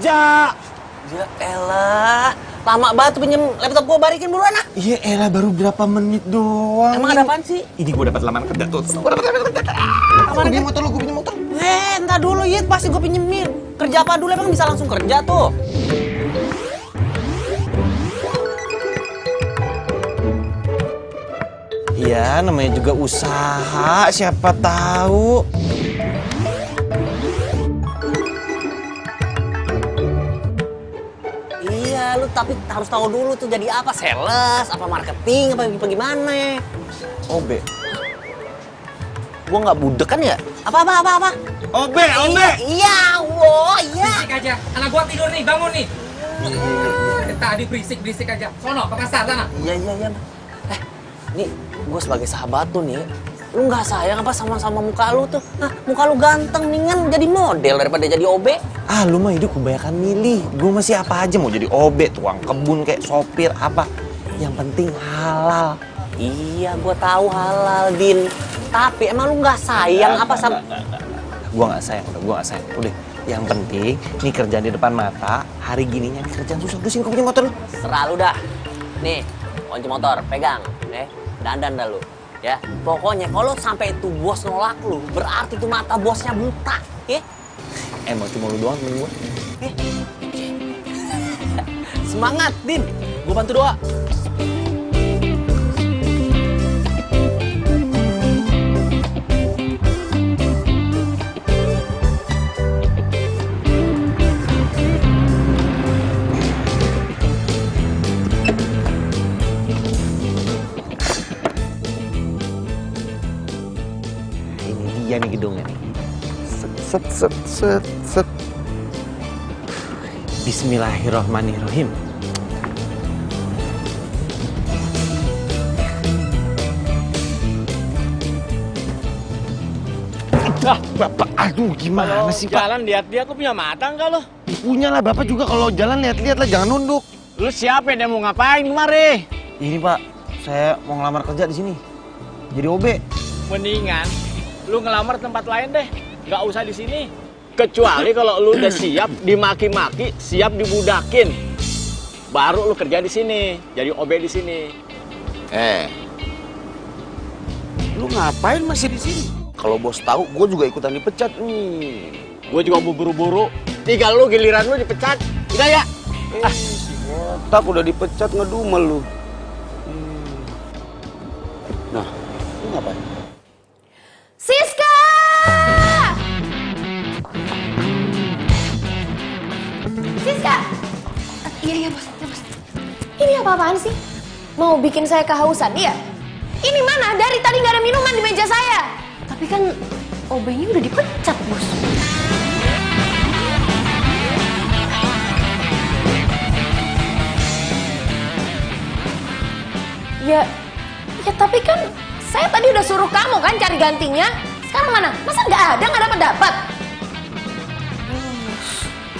Ja. Ya elah, lama banget tuh pinjem laptop gua, balikin buruan ah. Iya elah, baru berapa menit doang. Emang ada apaan sih? Ini gua dapat lamaran kerja tuh. Gua dapat lamaran kerja. Gua pinjem motor lu, gua pinjem motor. Entar dulu ya, pasti gua pinjemin. Kerja apa dulu emang bisa langsung kerja tuh? Iya, namanya juga usaha, siapa tahu. Iya, lu tapi harus tahu dulu tuh jadi apa, sales, apa marketing, apa gimana? Obe. Gua nggak budek kan ya? Apa? Obe. Iya, wow, iya. Berisik aja, anak gua tidur nih, bangun nih. Tadi berisik aja. Sono ke pasar sana. Iya. Nih, gue sebagai sahabat tuh nih, lu nggak sayang apa sama muka lu tuh? Nah, muka lu ganteng, mendingan jadi model daripada jadi OB. Ah, lu mah hidup kebanyakan milih. Gua masih apa aja mau jadi obe, tukang kebun kayak sopir apa. Yang penting halal. Iya, gue tahu halal, Din. Tapi emang lu nggak sayang apa sama... Gua nggak sayang. Udah, yang penting nih kerjaan di depan mata. Hari gininya nih kerjaan susah. Udah sini kau punya motor lu. Serah lu dah. Nih, kunci motor, pegang. Dandan dah lu. Ya, pokoknya kalau sampai itu bos nolak lu, berarti tuh mata bosnya buta. Ya? Emang cuma lu doang temen gua. Semangat, Din. Gue bantu doa. Iya nih gedungnya nih. Set. Bismillahirrahmanirrahim. Bapak, aduh gimana sih Pak? Jalan lihat-lihat, lu punya mata enggak lo? Punya lah Bapak juga, kalau jalan lihat-lihat lah, jangan nunduk. Lu siapa yang mau ngapain kemari? Ini Pak, saya mau ngelamar kerja di sini. Jadi OB. Mendingan lu ngelamar tempat lain deh, nggak usah di sini. Kecuali kalau lu udah siap dimaki-maki, siap dibudakin, baru lu kerja di sini, jadi OB di sini. Lu ngapain masih di sini? Kalau bos tahu, gue juga ikutan dipecat nih. Gue juga mau buru-buru. Tinggal lu giliran lu dipecat, udah ya? Tak udah dipecat ngedumel lu. Nah, lu ngapain? Siska! Siska! Iya bos. Ini apa-apaan sih? Mau bikin saya kehausan, iya? Ini mana? Dari tadi nggak ada minuman di meja saya. Tapi kan OB-nya udah dipecat, bos. Ya tapi kan saya tadi udah suruh kamu kan cari gantinya. Sekarang mana? Masa nggak dapat?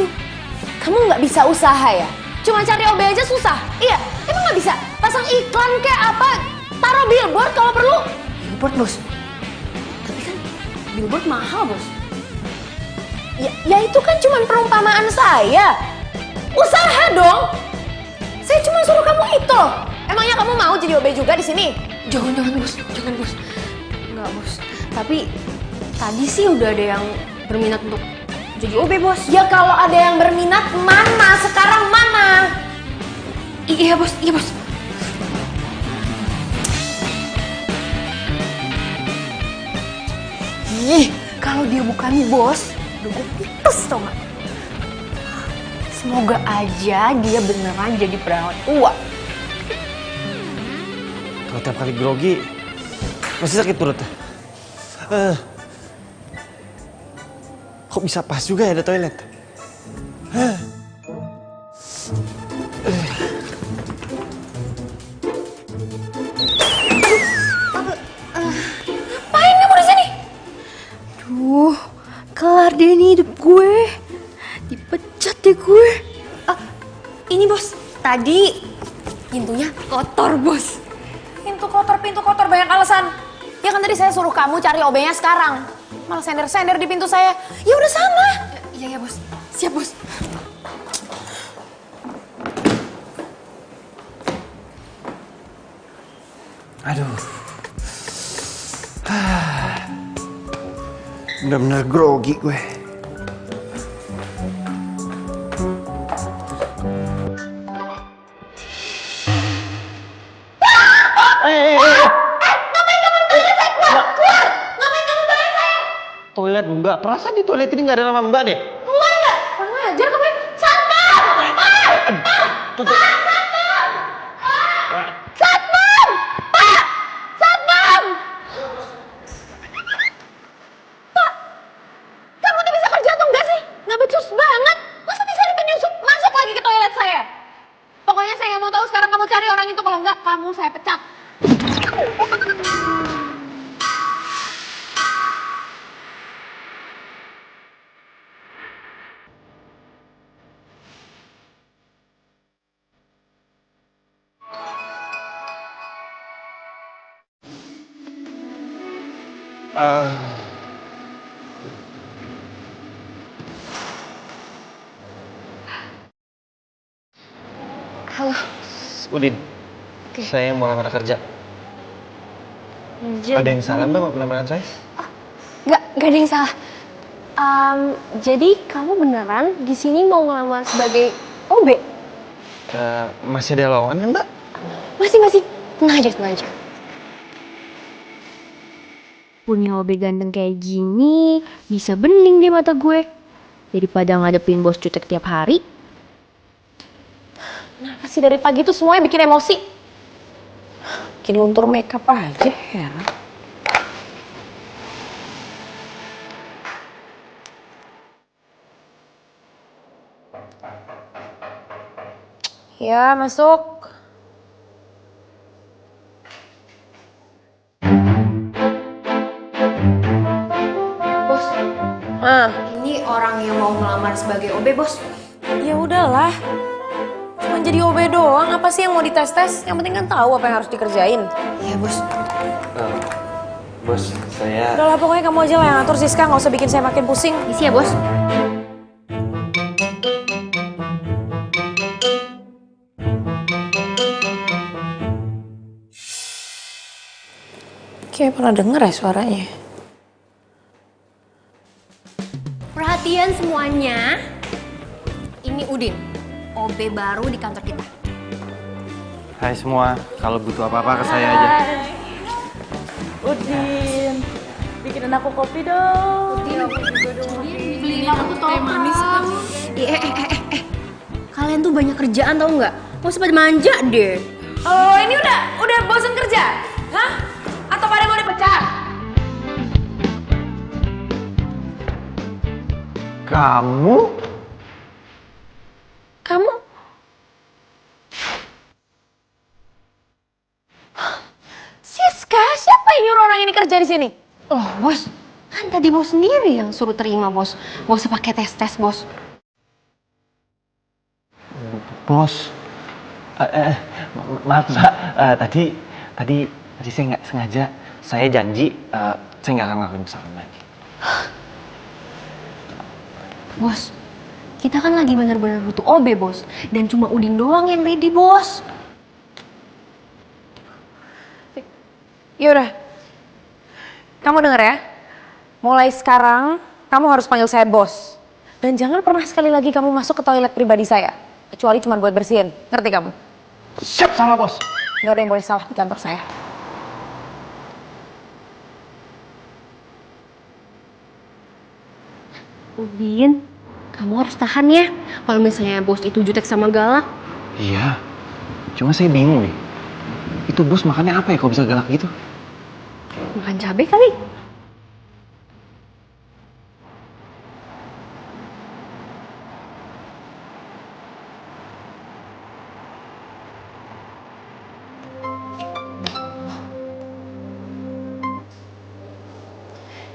Tuh, kamu nggak bisa usaha ya? Cuma cari OB aja susah. Iya, emang nggak bisa? Pasang iklan kayak apa? Taruh billboard kalau perlu. Billboard, bos. Tapi kan billboard mahal, bos. Ya itu kan cuma perumpamaan saya. Usaha dong. Saya cuma suruh kamu itu. Emangnya kamu mau jadi OB juga di sini? Jangan bos. Enggak bos. Tapi tadi sih udah ada yang berminat untuk jadi OB bos. Ya kalau ada yang berminat mana? Sekarang mana? Iya bos. Ih, kalau dia bukan bos, udah gue pites tau gak? Semoga aja dia beneran jadi perawat tua. Kalau tiap kali grogi, masih sakit perut. Kok bisa pas juga ya ada toilet? Ngapain kamu di sini? Duh, kelar deh nih hidup gue. Dipecat deh gue. Ini bos, tadi pintunya kotor bos. Pintu kotor banyak alasan. Ya kan tadi saya suruh kamu cari OB-nya sekarang. Malah sender-sender di pintu saya. Ya udah sana. Iya bos. Siap bos. Aduh. Bener-bener grogi gue. Toilet Mbak, perasaan di toilet ini nggak ada nama Mbak deh. Keluar nggak? Kurang ajar kamu. Satpam! Satpam! Pak! Satpam! Pak! Kamu tuh bisa kerja atau enggak sih? Nggak becus banget. Masa bisa dipenyusup masuk lagi ke toilet saya? Pokoknya saya nggak mau tahu sekarang kamu cari orang itu. Kalau enggak, kamu saya pecat. Halo. Udin, saya mau lamar kerja. Ada yang salah Mbak lamaran saya? Nggak ada yang salah. Jadi kamu beneran di sini mau ngelamar sebagai OB? Masih ada lowongan kan Mbak? Masih. Tenang aja. Punya OB ganteng kayak gini, bisa bening di mata gue. Daripada ngadepin bos jutek tiap hari. Kenapa sih dari pagi tuh semuanya bikin emosi? Bikin luntur makeup aja, heran. Ya, masuk. Bos, ini orang yang mau ngelamar sebagai OB, bos. Ya udahlah. Cuma jadi OB doang, apa sih yang mau dites-tes? Yang penting kan tahu apa yang harus dikerjain. Iya, bos. Bos, saya... Udahlah, pokoknya kamu aja lah yang ngatur, Siska. Nggak usah bikin saya makin pusing. Isi ya, bos. Kayak pernah denger ya suaranya. Perhatian semuanya. Ini Udin, OB baru di kantor kita. Hai semua, kalau butuh apa-apa ke saya aja. Udin, bikinin aku kopi dong. Beliin aku teh manis. Kalian tuh banyak kerjaan tau nggak? Mau pada manja deh. Oh, ini udah bosen kerja? Hah? Atau pada mau dipecat? Kamu? Kamu? Siska, siapa yang nyuruh orang ini kerja di sini? Oh, bos. Kan tadi bos sendiri yang suruh terima, bos. Gak usah pakai tes-tes, bos. Bos, maaf Mbak, tadi saya nggak sengaja. Saya janji, saya nggak akan ngelakuin kesalahan lagi. Bos, kita kan lagi benar-benar butuh OB, bos. Dan cuma Udin doang yang ready, bos. Yaudah, kamu denger ya. Mulai sekarang, kamu harus panggil saya bos. Dan jangan pernah sekali lagi kamu masuk ke toilet pribadi saya. Kecuali cuma buat bersihin. Ngerti kamu? Siap sama bos. Nggak ada yang boleh salah di kantor saya. Udin, kamu harus tahan ya. Kalau misalnya bos itu jutek sama galak. Iya, cuma saya bingung nih. Itu bos makannya apa ya kok bisa galak gitu? Makan cabai kali.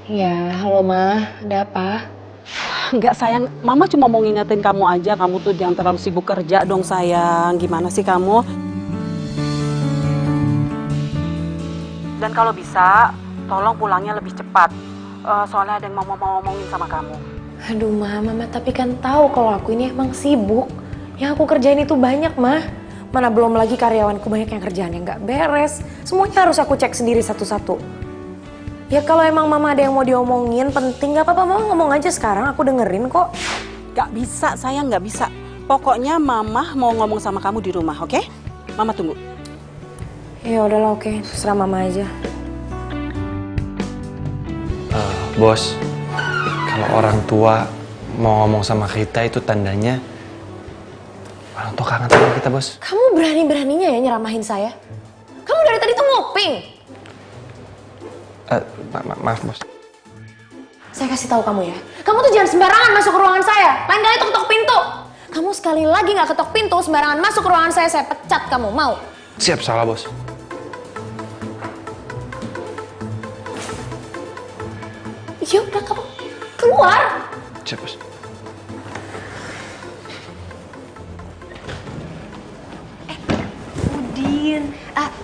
Ya, halo Ma, ada apa? Enggak sayang, Mama cuma mau ngingetin kamu aja. Kamu tuh jangan terlalu sibuk kerja dong sayang. Gimana sih kamu? Dan kalau bisa, tolong pulangnya lebih cepat. Soalnya ada yang mau ngomongin sama kamu. Aduh Ma, Mama tapi kan tahu kalau aku ini emang sibuk. Yang aku kerjain itu banyak, Ma. Mana belum lagi karyawanku banyak yang kerjaan yang nggak beres. Semuanya harus aku cek sendiri satu-satu. Ya kalau emang mama ada yang mau diomongin penting gak apa-apa, mama ngomong aja sekarang, aku dengerin kok. Gak bisa, sayang, gak bisa. Pokoknya mama mau ngomong sama kamu di rumah, oke? Mama tunggu. Ya udahlah, oke, terserah mama aja. Bos, kalau orang tua mau ngomong sama kita itu tandanya orang tua kangen sama kita, Bos. Kamu berani-beraninya ya nyeramahin saya? Kamu dari tadi tuh nguping. Maaf, Bos. Saya kasih tahu kamu ya, kamu tuh jangan sembarangan masuk ke ruangan saya. Lain kali tuh ketok pintu. Kamu sekali lagi nggak ketok pintu, sembarangan masuk ke ruangan saya pecat kamu, mau? Siap, salah, Bos. Ya udah, kamu keluar. Siap, Bos.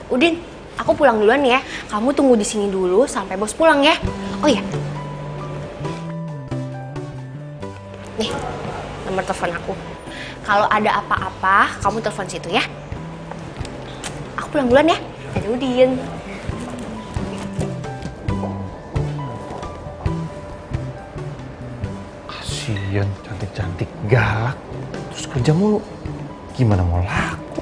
Udin, aku pulang duluan ya. Kamu tunggu di sini dulu sampai bos pulang ya. Oh iya. Nih, nomor telepon aku. Kalau ada apa-apa, kamu telepon situ ya. Aku pulang duluan ya. Dadah Udin. Kasian, cantik-cantik galak. Terus kerja mulu. Gimana mau laku?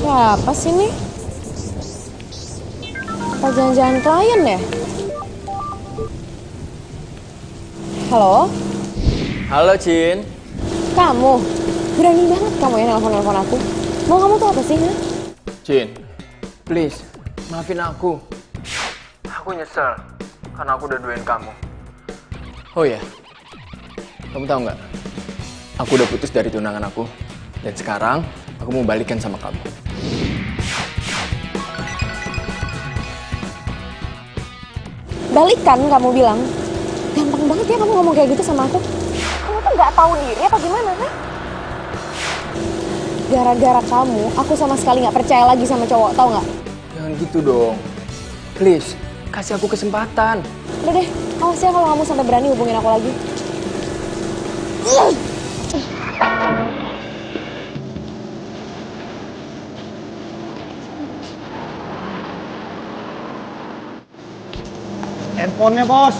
Siapa sih nih? Apa jangan-jangan klien ya? Halo? Halo, Cin. Kamu? Berani banget kamu ya nelfon-nelfon aku. Mau kamu tuh apa sih, ha? Cin, please, maafin aku. Aku nyesel karena aku udah duain kamu. Oh ya, kamu tahu nggak? Aku udah putus dari tunangan aku. Dan sekarang aku mau balikan sama kamu. Balikan kamu bilang. Gampang banget ya kamu ngomong kayak gitu sama aku. Kamu tuh nggak tahu diri apa gimana, ha? Gara-gara kamu, aku sama sekali nggak percaya lagi sama cowok, tau nggak? Jangan gitu dong. Please, kasih aku kesempatan. Udah deh, awas ya kalau kamu sampai berani hubungin aku lagi. Handphonenya, Bos.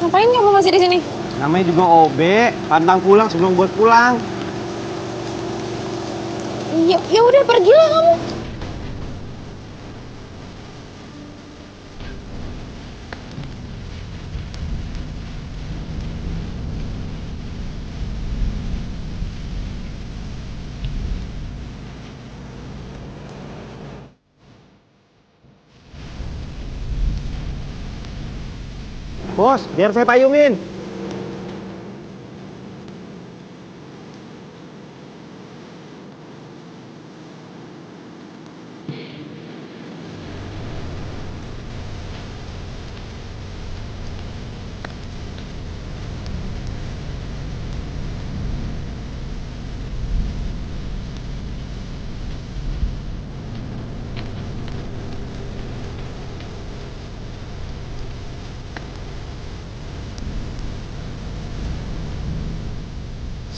Ngapain kamu masih di sini? Namanya juga OB, pantang pulang sebelum bos pulang. Ya udah pergilah kamu. Bos, biar saya payungin.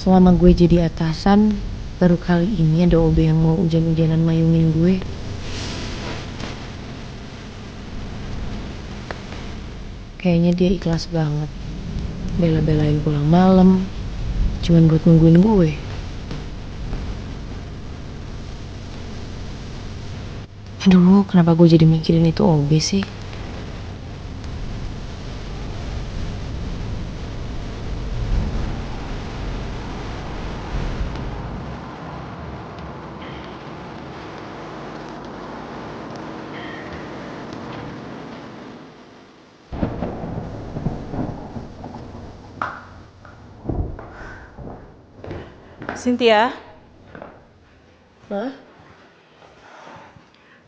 Selama gue jadi atasan, baru kali ini ada OB yang mau hujan-hujanan mayungin gue. Kayaknya dia ikhlas banget. Bela-belain pulang malam, cuman buat nungguin gue. Aduh, kenapa gue jadi mikirin itu OB sih? Cynthia. Hah?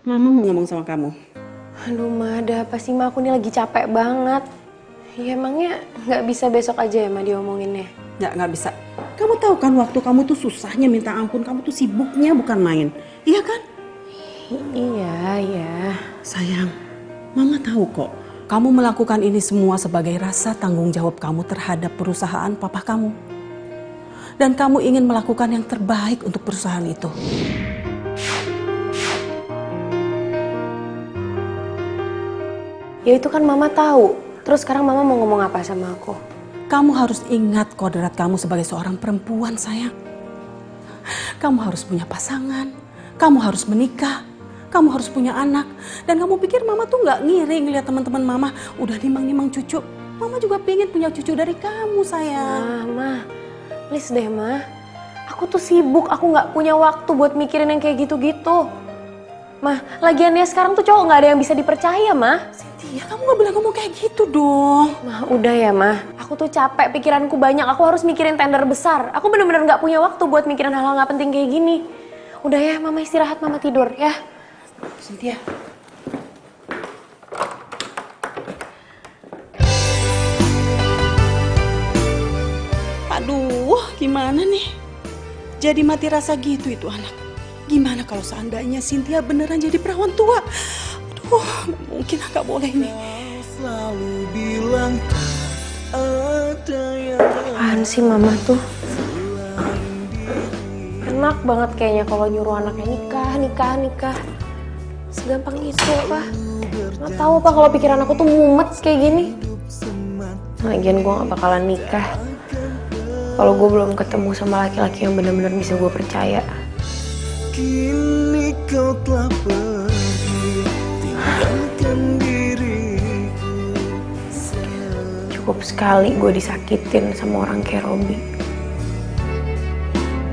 Mama mau ngomong sama kamu. Aduh, Ma, ada apa sih, Ma? Aku nih lagi capek banget. Ya emangnya nggak bisa besok aja ya, Ma, diomonginnya? Nggak bisa. Kamu tahu kan waktu kamu tuh susahnya minta ampun, kamu tuh sibuknya bukan main. Iya kan? Iya. Sayang, Mama tahu kok. Kamu melakukan ini semua sebagai rasa tanggung jawab kamu terhadap perusahaan papa kamu. Dan kamu ingin melakukan yang terbaik untuk perusahaan itu. Ya itu kan Mama tahu. Terus sekarang Mama mau ngomong apa sama aku? Kamu harus ingat kodrat kamu sebagai seorang perempuan, sayang. Kamu harus punya pasangan, kamu harus menikah, kamu harus punya anak. Dan kamu pikir Mama tuh nggak ngiri ngeliat teman-teman Mama udah nimang-nimang cucu. Mama juga pengen punya cucu dari kamu, sayang. Ma, please deh, Ma. Aku tuh sibuk, aku nggak punya waktu buat mikirin yang kayak gitu-gitu. Ma, lagiannya sekarang tuh cowok nggak ada yang bisa dipercaya, Ma. Cynthia, kamu nggak boleh ngomong kayak gitu dong. Ma, udah ya, Ma. Aku tuh capek, pikiranku banyak. Aku harus mikirin tender besar. Aku bener-bener nggak punya waktu buat mikirin hal-hal nggak penting kayak gini. Udah ya, Mama istirahat, Mama tidur ya. Cynthia. Aduh, gimana nih? Jadi mati rasa gitu itu anak. Gimana kalau seandainya Cynthia beneran jadi perawan tua? Aduh, mungkin nggak boleh nih. Apaan sih Mama tuh? Enak banget kayaknya kalau nyuruh anaknya nikah. Segampang itu apa? Nggak tahu apa kalau pikiran aku tuh mumet kayak gini. Lagian gue nggak bakalan nikah kalau gue belum ketemu sama laki-laki yang benar-benar bisa gue percaya. Kini kau telah pergi, tinggalkan diriku. Cukup sekali gue disakitin sama orang kayak Robi.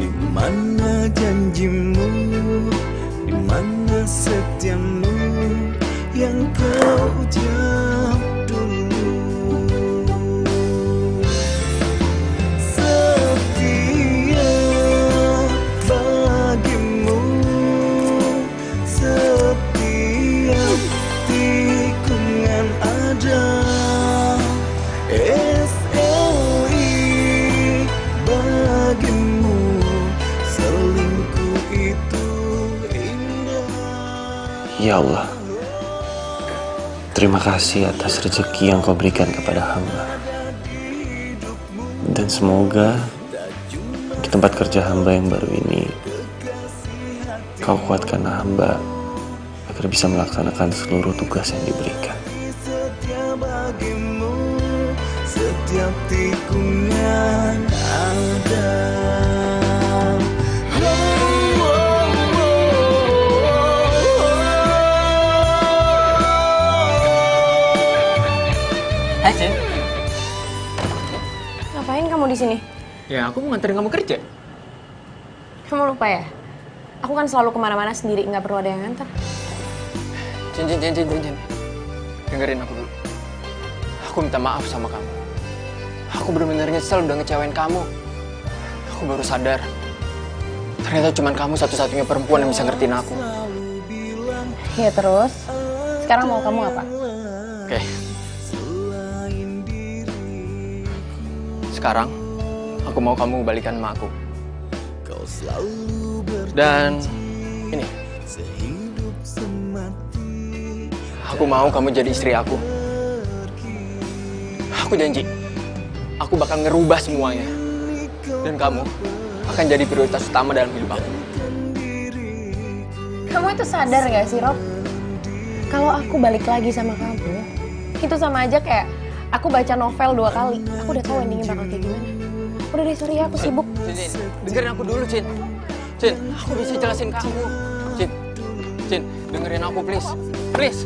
Di mana janjimu, di mana setiamu yang kau jawab dulu. Setia bagimu, setiap tikungan ada. SLI bagimu, selingkuh itu indah. Ya Allah, terima kasih atas rezeki yang kau berikan kepada hamba. Dan semoga di tempat kerja hamba yang baru ini, kau kuatkan hamba agar bisa melaksanakan seluruh tugas yang diberikan. Setia bagimu, setiap tikungan ada. Hai, Cin. Ngapain kamu di sini? Ya, aku mau nganterin kamu kerja. Kamu lupa ya? Aku kan selalu kemana-mana sendiri, nggak perlu ada yang nganter. Cin. Dengerin aku dulu. Aku minta maaf sama kamu. Aku bener-bener nyesel udah ngecewain kamu. Aku baru sadar. Ternyata cuma kamu satu-satunya perempuan yang bisa ngertiin aku. Ya terus? Sekarang mau kamu apa? Oke. Sekarang, aku mau kamu balikan sama aku. Dan ini, aku mau kamu jadi istri aku. Aku janji, aku bakal ngerubah semuanya. Dan kamu akan jadi prioritas utama dalam hidup aku. Kamu itu sadar gak sih, Rob? Kalau aku balik lagi sama kamu, itu sama aja kayak aku baca novel 2 kali. Aku udah tahu endingnya bakal kayak gimana. Udah deh, sorry ya, aku sibuk. Cin, dengerin aku dulu, Cin. Cin, aku bisa jelasin kamu. Cin, dengerin aku, please. Please.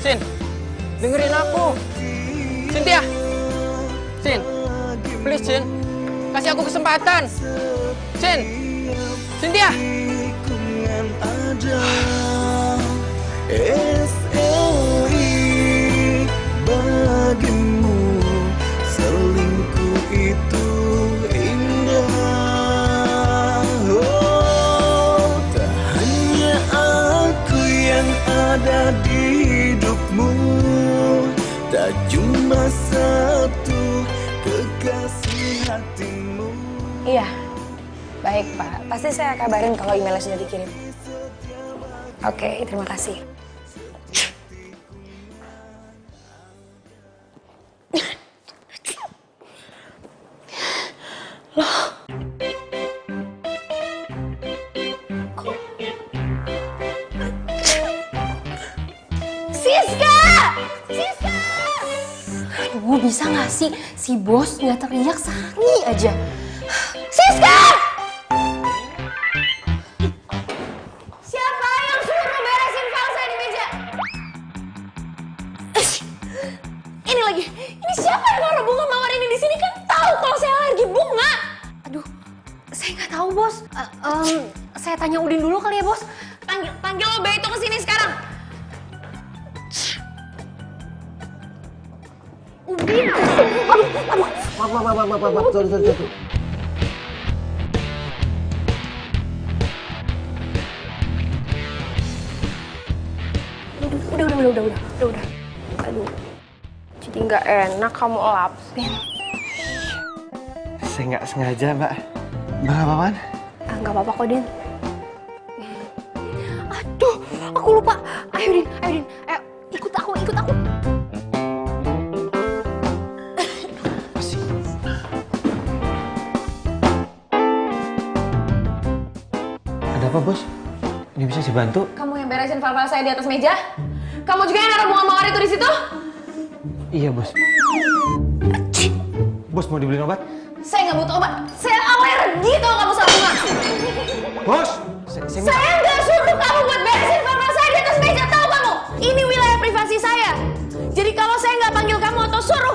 Cin, dengerin aku. Cynthia. Cin, please, Cin. Kasih aku kesempatan. Cin, Cynthia. Tikungan ada. SLI bagimu, selingkuh itu indah. Oh, tak hanya aku yang ada di hidupmu, tak cuma satu kekasih hatimu. Iya, baik Pak. Pasti saya kabarin kalau emailnya sudah dikirim. Oke, terima kasih. Siska! Siska! Aduh, bisa gak sih si bos nggak teriak sehari aja? Siska! Siapa yang suruh beresin file saya di meja? Ini lagi, ini siapa yang naruh bunga mawar ini di sini? Kan tahu kalau saya alergi bunga. Aduh, saya nggak tahu bos. Saya tanya Udin dulu kali ya bos. Panggil Obe itu ke sini sekarang. Udin, aduh. Maaf, sorry. Udah. Aduh, jadi nggak enak kamu lapin. Saya nggak sengaja, Mbak. Mbak apa-apaan? Nggak apa-apa kok, Din. Aduh, aku lupa. Ayo, Din. Ayo, ikut aku. Ada apa, Bos? Ini bisa dibantu? Kamu yang beresin file-file saya di atas meja? Kamu juga yang naruh bunga mawar itu di situ? Iya, Bos. Bos, mau dibeliin obat? Saya nggak butuh obat. Saya alergi tau kamu sama bunga. Bos! Saya nggak suruh kamu buat beresin file-file saya di atas meja, tahu kamu? Ini wilayah privasi saya. Jadi kalau saya nggak panggil kamu atau suruh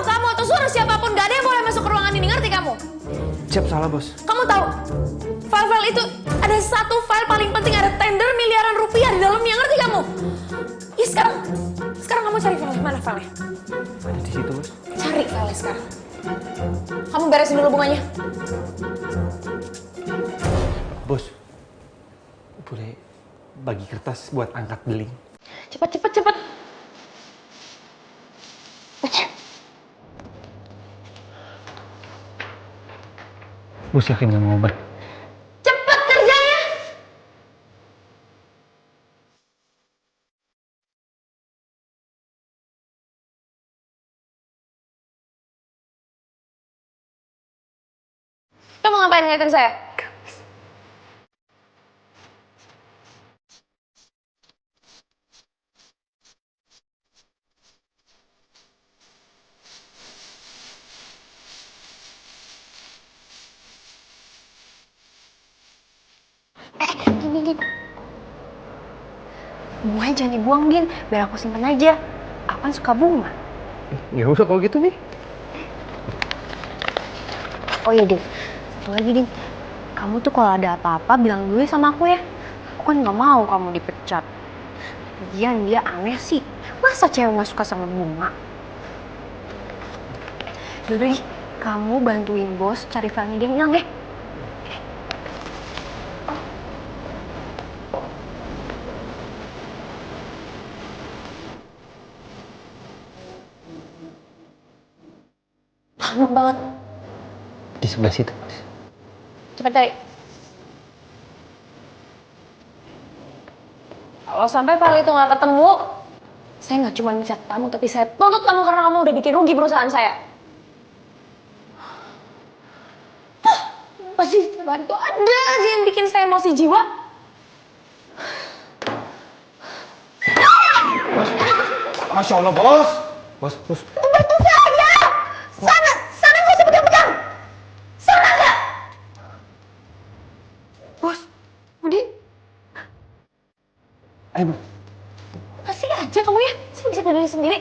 siapapun, nggak ada yang boleh masuk ke ruangan ini, ngerti kamu? Siap, salah, Bos. Kamu tahu, file-file itu ada satu file paling penting, ada tender miliaran rupiah di dalamnya, ngerti kamu? Ya sekarang kamu cari file, mana filenya? Ada di situ, Bos. Cari file sekarang. Kamu beresin dulu bunganya. Bos, boleh bagi kertas buat angkat beling? Cepet. Bos yakin nggak mau obat? Cepet kerjanya. Kamu ngapain ngeliatin saya? Gini. Bunganya jangan dibuang, Din. Biar aku simpen aja. Aku kan suka bunga. Ya udah kalau gitu nih. Oh iya, Din. Satu lagi, Din. Kamu tuh kalau ada apa-apa bilang dulu sama aku ya. Aku kan nggak mau kamu dipecat. Lagian dia aneh sih. Masa cewek nggak suka sama bunga? Yaudah, kamu bantuin bos cari filenya dia hilang ya. Lama banget. Di sebelah situ. Cepat cari. Kalau sampai file itu nggak ketemu, saya nggak cuma mecat kamu, tapi saya tuntut kamu karena kamu udah bikin rugi perusahaan saya. Pasti bantu ada aja yang bikin saya emosi jiwa. Masya Allah, Bos. Bos. Bantu saya! Sana nggak usah pegang-pegang! Sana nggak! Bos, Budi. Ayo, Bos. Pasti aja kamu ya, saya bisa berdiri sendiri.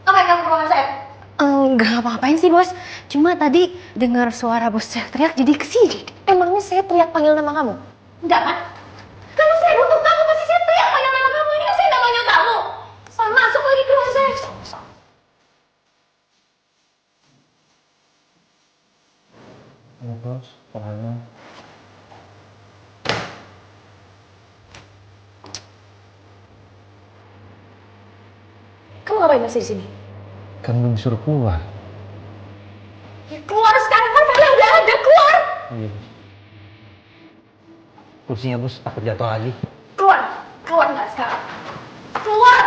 Apa yang kamu ruangan saya? Enggak ngapa-ngapain sih, Bos. Cuma tadi dengar suara bos teriak jadi kesini. Emangnya saya teriak panggil nama kamu? Enggak kan? Kalau saya butuh kamu pasti saya teriak panggil nama kamu. Ini kan saya nggak panggil kamu. Soal masuk lagi ke ruang saya. Ayo, Bos. Pelan. Kamu ngapain masih di sini? Kan belum disuruh keluar. Ya keluar sekarang kan filenya udah ada, keluar. Iya. Kursinya bos, takut jatuh lagi. Keluar! Keluar nggak sekarang? Keluar!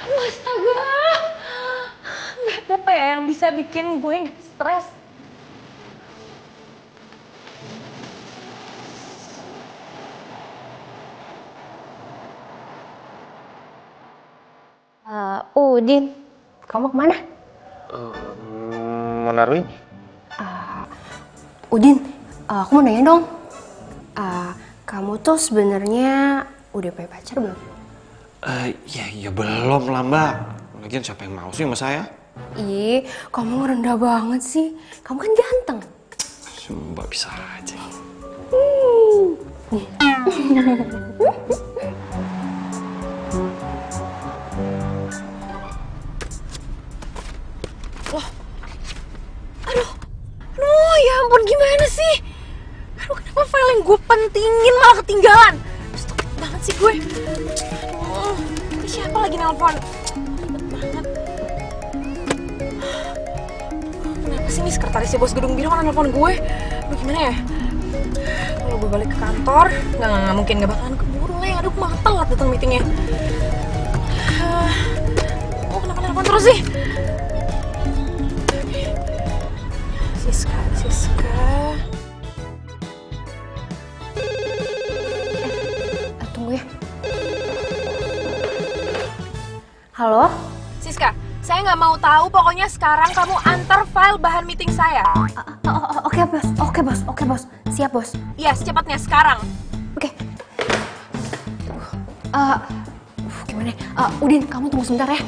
Astaga! Nggak ada apa ya yang bisa bikin gue stres. Udin, kamu kemana? Menaruh Udin, aku mau nanya dong. Kamu tuh sebenarnya udah punya pacar belum? Ya belum lah mbak. Lagian siapa yang mau sih sama saya? Ih, kamu rendah banget sih. Kamu kan ganteng. Mbak bisa aja. Aduh, ya ampun gimana sih? Aduh, kenapa file yang gue pentingin malah ketinggalan? Stupid banget sih gue. Aduh, ini siapa lagi nelpon? Ribet banget. Kenapa sih nih sekretarisnya bos gedung biru malah nelpon gue? Aduh, gimana ya? Kalau gue balik ke kantor, nggak mungkin nggak bakalan keburu lah. Aduh, malah telat datang meetingnya. Oh, kenapa nelpon terus sih? Siska. Tunggu ya. Halo? Siska, saya nggak mau tahu. Pokoknya sekarang kamu antar file bahan meeting saya. Oke bos. Siap bos. Iya, secepatnya sekarang. Oke. Gimana? Udin, kamu tunggu sebentar ya.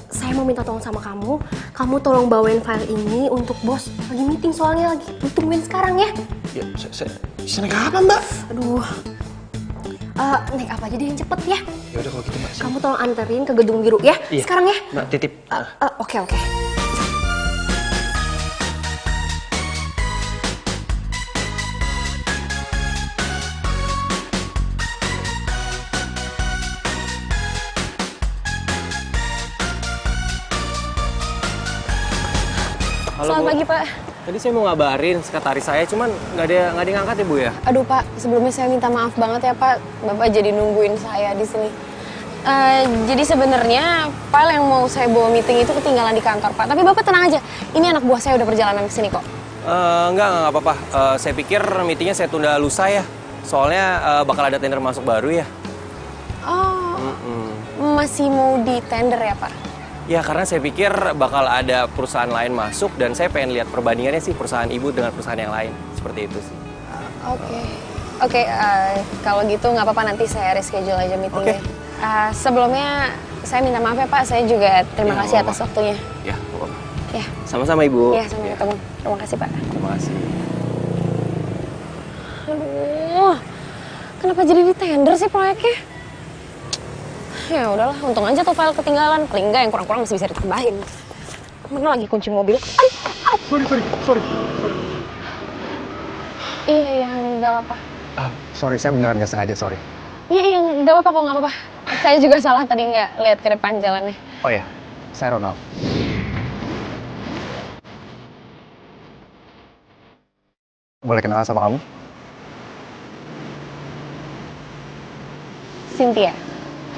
Saya mau minta tolong sama kamu. Kamu tolong bawain file ini untuk bos. Lagi meeting soalnya, lagi ditungguin sekarang ya. Ya, saya naik apa mbak? Aduh. Naik apa aja deh yang cepet ya. Ya udah kalau gitu mbak. Kamu tolong anterin ke gedung biru ya. Iya. Sekarang ya. Mbak titip. Oke. Halo, Selamat Bu. pagi, Pak. Tadi saya mau ngabarin sekretaris saya, cuman nggak ada yang ngangkat ya, Bu ya? Aduh, Pak. Sebelumnya saya minta maaf banget ya, Pak. Bapak jadi nungguin saya di sini. Jadi sebenarnya file yang mau saya bawa meeting itu ketinggalan di kantor, Pak. Tapi Bapak tenang aja. Ini anak buah saya udah perjalanan ke sini kok. Enggak apa-apa. Saya pikir meetingnya saya tunda lusa ya. Soalnya bakal ada tender masuk baru ya. Oh, masih mau di tender ya, Pak? Ya, karena saya pikir bakal ada perusahaan lain masuk dan saya pengen lihat perbandingannya sih perusahaan ibu dengan perusahaan yang lain. Seperti itu sih. Oke, kalau gitu nggak apa-apa, nanti saya reschedule aja meetingnya. Sebelumnya saya minta maaf ya Pak, saya juga terima kasih atas waktunya. Ya, apa-apa. Ya. Sama-sama Ibu. Ya, sampai ketemu. Terima kasih Pak. Terima kasih. Aduh, kenapa jadi di tender sih proyeknya? Ya udahlah, untung aja tuh file ketinggalan. Paling enggak yang kurang-kurang masih bisa ditambahin. Mana lagi kunci mobil? Sorry. Iya, nggak apa-apa. Sorry, saya beneran nggak sengaja, sorry. Iya, nggak apa-apa kok, nggak apa-apa. Saya juga salah tadi nggak lihat ke depan jalannya. Oh ya, saya Ronald. Boleh kenalan sama kamu? Cynthia.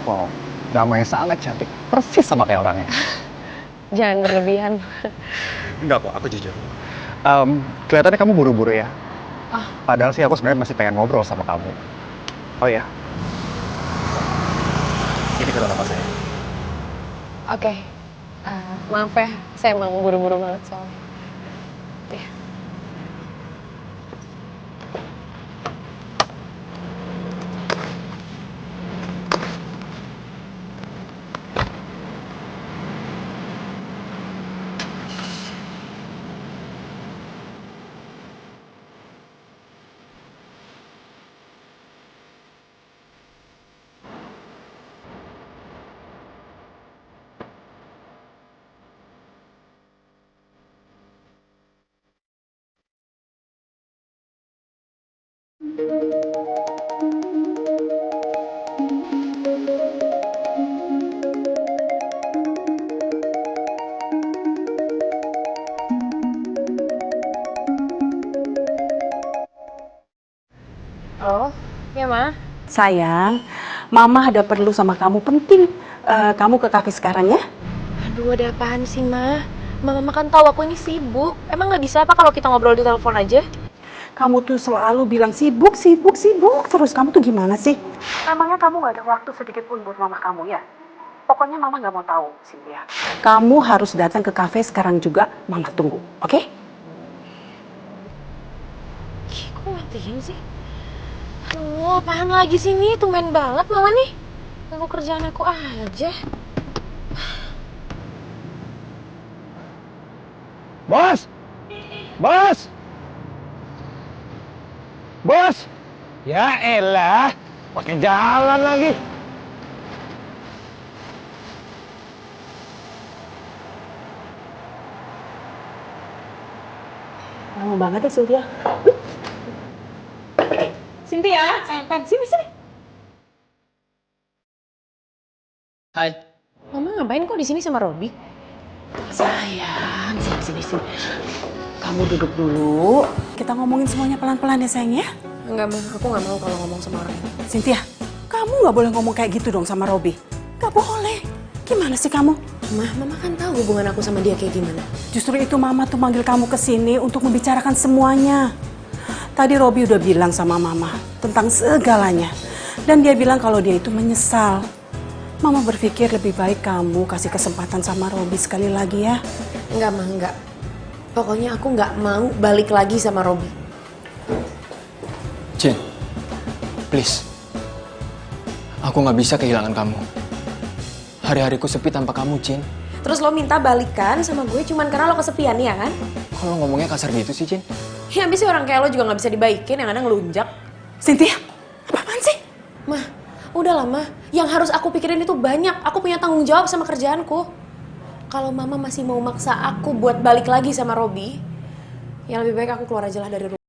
Wow, namanya sangat cantik. Persis sama kayak orangnya. Jangan berlebihan. Enggak kok, aku jujur. Kelihatannya kamu buru-buru ya. Padahal sih aku sebenarnya masih pengen ngobrol sama kamu. Oh ya. Ini kedua nama saya. Oke. Maaf ya, saya emang buru-buru banget soalnya. Ya. Ya, Ma. Sayang, Mama ada perlu sama kamu penting. Kamu ke kafe sekarang ya? Aduh, ada apaan sih, Ma? Mama kan tahu aku ini sibuk. Emang nggak bisa apa kalau kita ngobrol di telepon aja? Kamu tuh selalu bilang sibuk. Terus kamu tuh gimana sih? Emangnya kamu gak ada waktu sedikit pun buat mama kamu ya? Pokoknya mama gak mau tahu, Cynthia. Kamu harus datang ke kafe sekarang juga. Mama tunggu, oke? Kok matiin sih? Aduh, apaan lagi sih nih? Tumben banget Mama nih. Ganggu kerjaan aku aja. Bos! Bos! Bos! Ya elah, pakai jalan lagi. Lama banget ya, Cynthia. Cynthia, sayang, sini. Hai. Mama ngapain kok di sini sama Robi? Sayang, sini. Kamu duduk dulu. Kita ngomongin semuanya pelan-pelan ya, sayang ya. Enggak, Ma. Aku nggak mau kalau ngomong sama orang. Cynthia, kamu nggak boleh ngomong kayak gitu dong sama Robi. Nggak boleh. Gimana sih kamu? Mama kan tahu hubungan aku sama dia kayak gimana. Justru itu Mama tuh manggil kamu ke sini untuk membicarakan semuanya. Tadi Robi udah bilang sama Mama tentang segalanya. Dan dia bilang kalau dia itu menyesal. Mama berpikir lebih baik kamu kasih kesempatan sama Robi sekali lagi ya. Enggak, Ma, enggak. Pokoknya aku nggak mau balik lagi sama Robi. Cin, please. Aku nggak bisa kehilangan kamu. Hari-hariku sepi tanpa kamu, Cin. Terus lo minta balikan sama gue cuman karena lo kesepian ya kan? Kalau ngomongnya kasar gitu sih, Cin? Ya abis sih orang kayak lo juga nggak bisa dibaikin, yang ada ngelunjak. Cynthia, apaan sih? Mah, udahlah Mah. Yang harus aku pikirin itu banyak. Aku punya tanggung jawab sama kerjaanku. Kalau Mama masih mau maksa aku buat balik lagi sama Robi, yang lebih baik aku keluar aja lah dari rumah.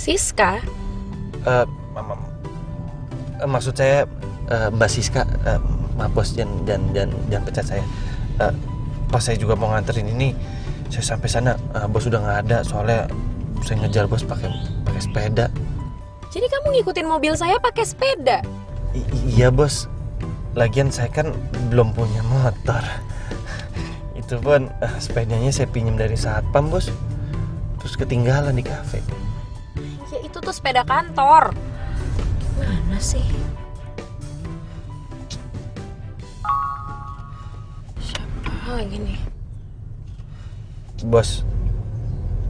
Siska? Maksud saya Mbak Siska, maaf bos, jangan pecat saya. Pas saya juga mau nganterin ini, saya sampai sana bos udah nggak ada, soalnya saya ngejar bos pakai sepeda. Jadi kamu ngikutin mobil saya pakai sepeda? Iya bos, lagian saya kan belum punya motor. Itu pun sepedanya saya pinjam dari satpam bos, terus ketinggalan di kafe. Ya itu tuh sepeda kantor. Mana sih? Siapa lagi nih? Bos,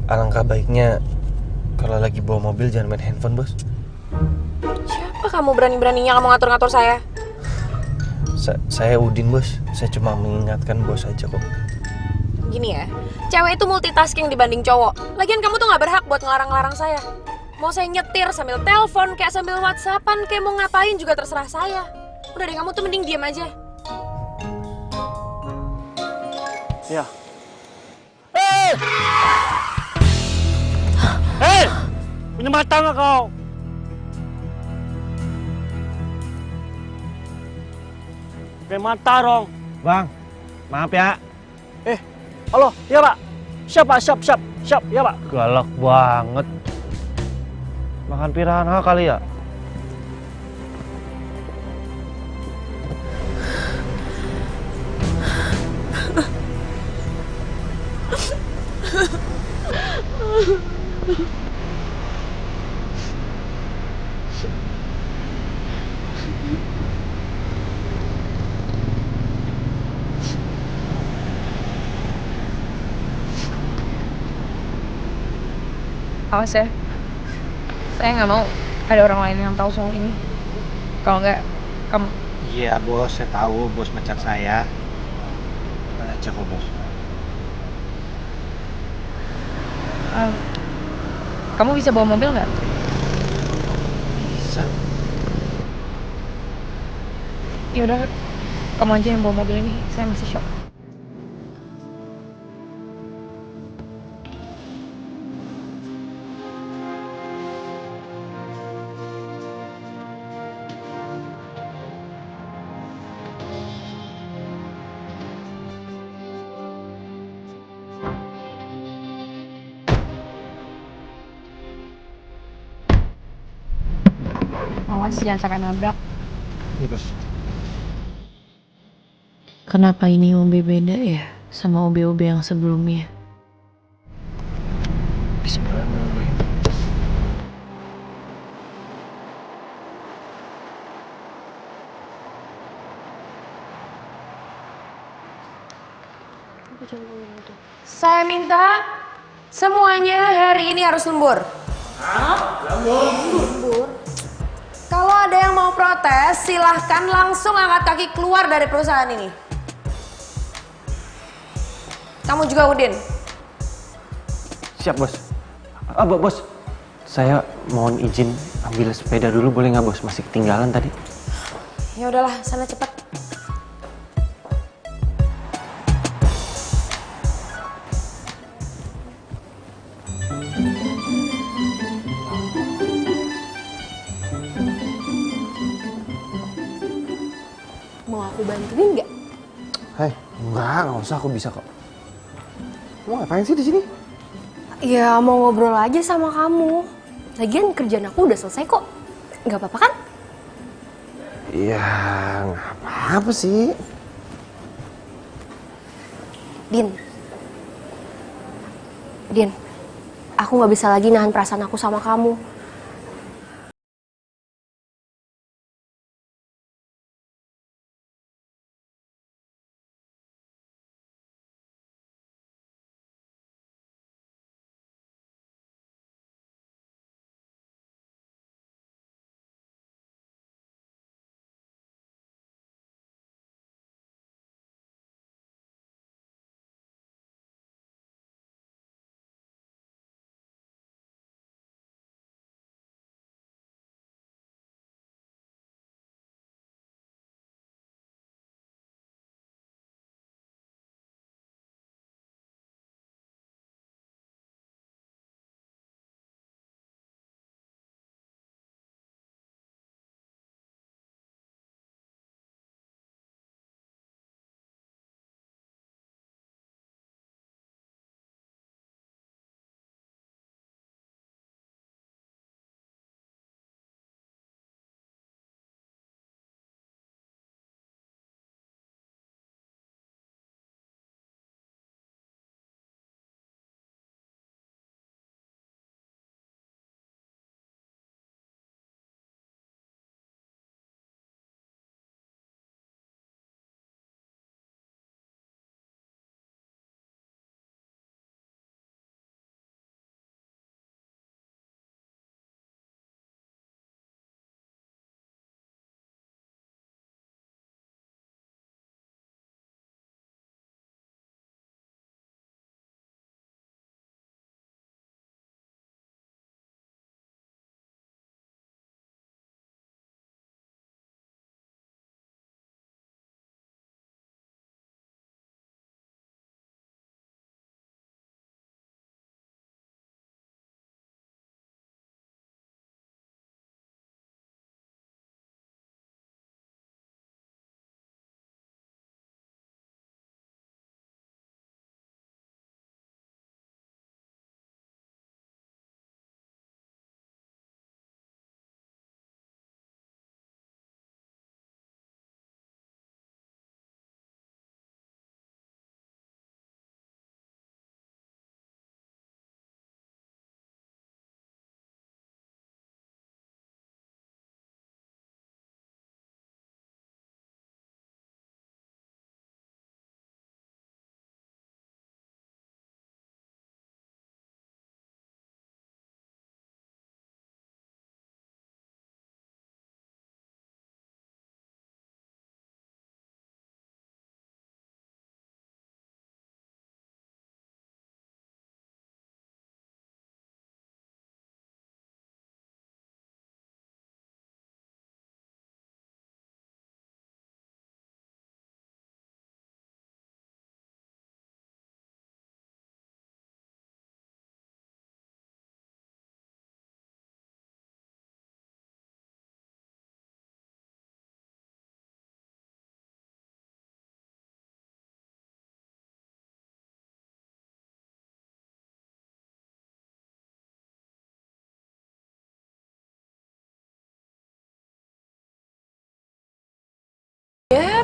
alangkah baiknya kalau lagi bawa mobil jangan main handphone bos. Siapa kamu berani-beraninya kamu ngatur-ngatur saya? Saya Udin bos, saya cuma mengingatkan bos aja kok. Gini ya, cewek itu multitasking dibanding cowok. Lagian kamu tuh gak berhak buat ngelarang-larang saya. Mau saya nyetir sambil telepon, kayak sambil whatsappan, kayak mau ngapain juga terserah saya. Udah deh, kamu tuh mending diem aja. Ya. Hei! Hei! Punya mata nggak kau? Pakai mata dong. Bang, maaf ya. Halo, iya Pak. Siap, iya Pak. Galak banget. Makan piranha kali ya? Awas ya, saya nggak mau ada orang lain yang tahu soal ini. Kalau nggak, kamu. Iya bos, saya tahu bos mecat saya. Aja kok bos. Kamu bisa bawa mobil nggak? Bisa. Ya udah, kamu aja yang bawa mobil ini. Saya masih shock. Awas jangan sampai nabrak. Iya bos. Kenapa ini OB beda ya sama OB-OB yang sebelumnya? Bisa banget gue. Saya minta semuanya hari ini harus lembur. Lembur? Kalau ada yang mau protes, silahkan langsung angkat kaki keluar dari perusahaan ini. Kamu juga, Udin. Siap bos. Bos, saya mohon izin ambil sepeda dulu boleh nggak bos? Masih ketinggalan tadi. Ya udahlah, sana cepat. Mau aku bantuin nggak? Hei, enggak usah, aku bisa kok. Mau ngapain sih di sini? Ya mau ngobrol aja sama kamu. Lagian kerjaan aku udah selesai kok. Nggak apa-apa kan? Iya, nggak apa-apa sih. Din, aku nggak bisa lagi nahan perasaan aku sama kamu.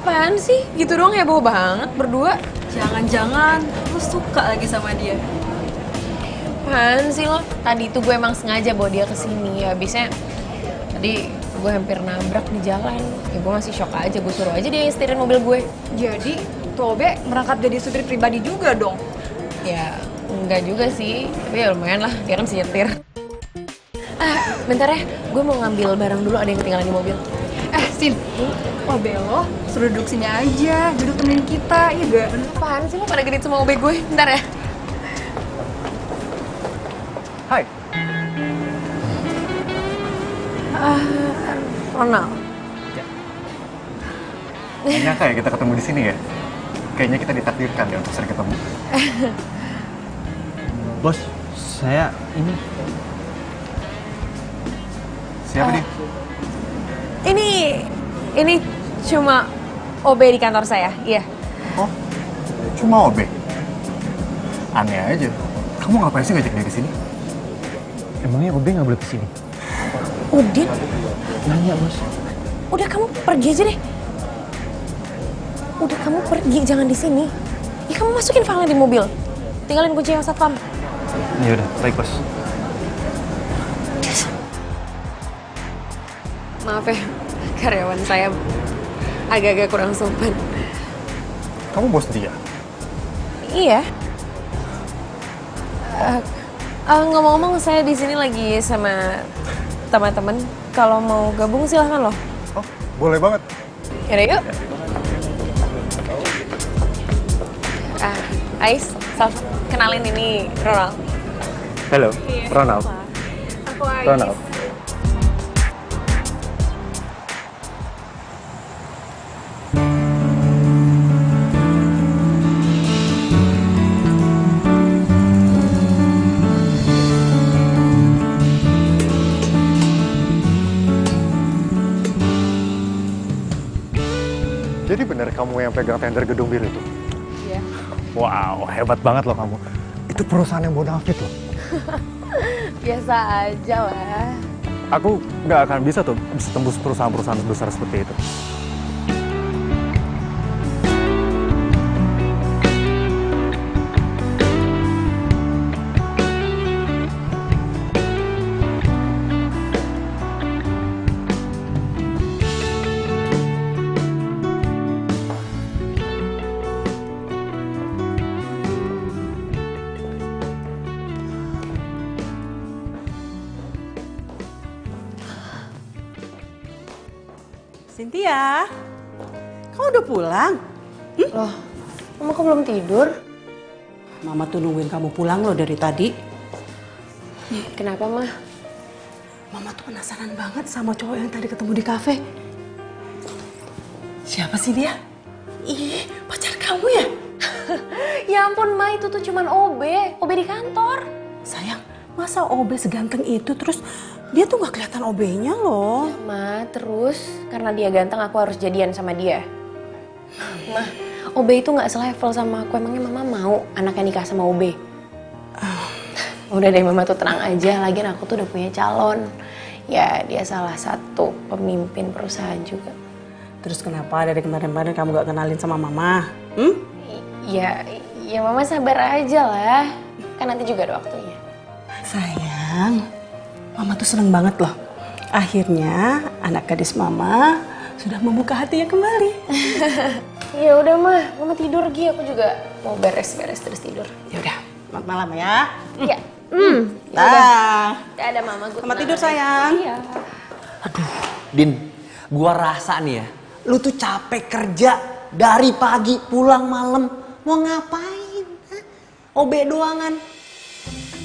Apaan sih? Gitu doang heboh banget berdua. Jangan-jangan lu suka lagi sama dia. Apaan sih lo? Tadi itu gue emang sengaja bawa dia kesini. Habisnya tadi gue hampir nabrak di jalan. Ya gue masih shock aja, gue suruh aja dia nyetirin mobil gue. Jadi, tuh Obe merangkap jadi supir pribadi juga dong? Ya, enggak juga sih. Tapi ya lumayan lah, dia kan si nyetir. Bentar ya, gue mau ngambil barang dulu, ada yang ketinggalan di mobil. Sin, Obe lo suruh duduk sini aja, duduk temenin kita, iya gak? Apaan sih lo pada genit sama OB gue? Bentar ya. Hai. Ronald. Gak nyangka ya kita ketemu di sini ya. Kayaknya kita ditakdirkan ya untuk sering ketemu. Bos, saya ini. Siapa dia? Ini cuma OB di kantor saya, iya. Oh, cuma OB? Aneh aja. Kamu ngapain sih ngajak dia ke sini? Emangnya OB nggak boleh kesini? Udin? Nanya, Bos. Udah kamu pergi aja deh. Udah kamu pergi, jangan di sini. Ya kamu masukin filenya di mobil. Tinggalin kunci yang satpam. Ya udah, baik, Bos. Maaf ya, karyawan saya agak-agak kurang sopan. Kamu bos dia? Iya. Ngomong-ngomong, saya di sini lagi sama teman-teman. Kalau mau gabung silahkan loh. Oh, boleh banget. Yaudah yuk. Ais, Sal, kenalin ini Ronald. Halo, Ronald. Aku Ais. Ronald. Jadi benar kamu yang pegang tender gedung biru itu? Iya. Wow, hebat banget loh kamu. Itu perusahaan yang bonafit loh. Biasa aja lah. Aku nggak akan bisa tembus perusahaan-perusahaan besar seperti itu. Cynthia, kamu udah pulang? Loh, Mama kok belum tidur? Mama tuh nungguin kamu pulang loh dari tadi. Kenapa, Ma? Mama tuh penasaran banget sama cowok yang tadi ketemu di kafe. Siapa sih dia? Ih, pacar kamu ya? Ya ampun, Ma, itu tuh cuman OB di kantor. Sayang, masa OB seganteng itu terus dia tuh gak kelihatan OB-nya loh. Ma, terus karena dia ganteng aku harus jadian sama dia. Ma, OB itu gak selevel sama aku. Emangnya Mama mau anaknya nikah sama OB? Udah deh, Mama tuh tenang aja. Lagian aku tuh udah punya calon. Ya, dia salah satu pemimpin perusahaan juga. Terus kenapa dari kemarin-kemarin kamu gak kenalin sama Mama? Ya Mama sabar aja lah. Kan nanti juga ada waktunya. Sayang, Mama tuh seneng banget loh. Akhirnya anak gadis Mama sudah membuka hatinya kembali. Ya udah, Mama tidur Gi. Aku juga mau beres-beres terus tidur. Ya udah, selamat malam ya. Iya. Dah. Ada Mama, gue Selamat tidur sayang. Iya. Din, gua rasa nih ya, lu tuh capek kerja dari pagi pulang malam. Mau ngapain? Hah? OB doangan.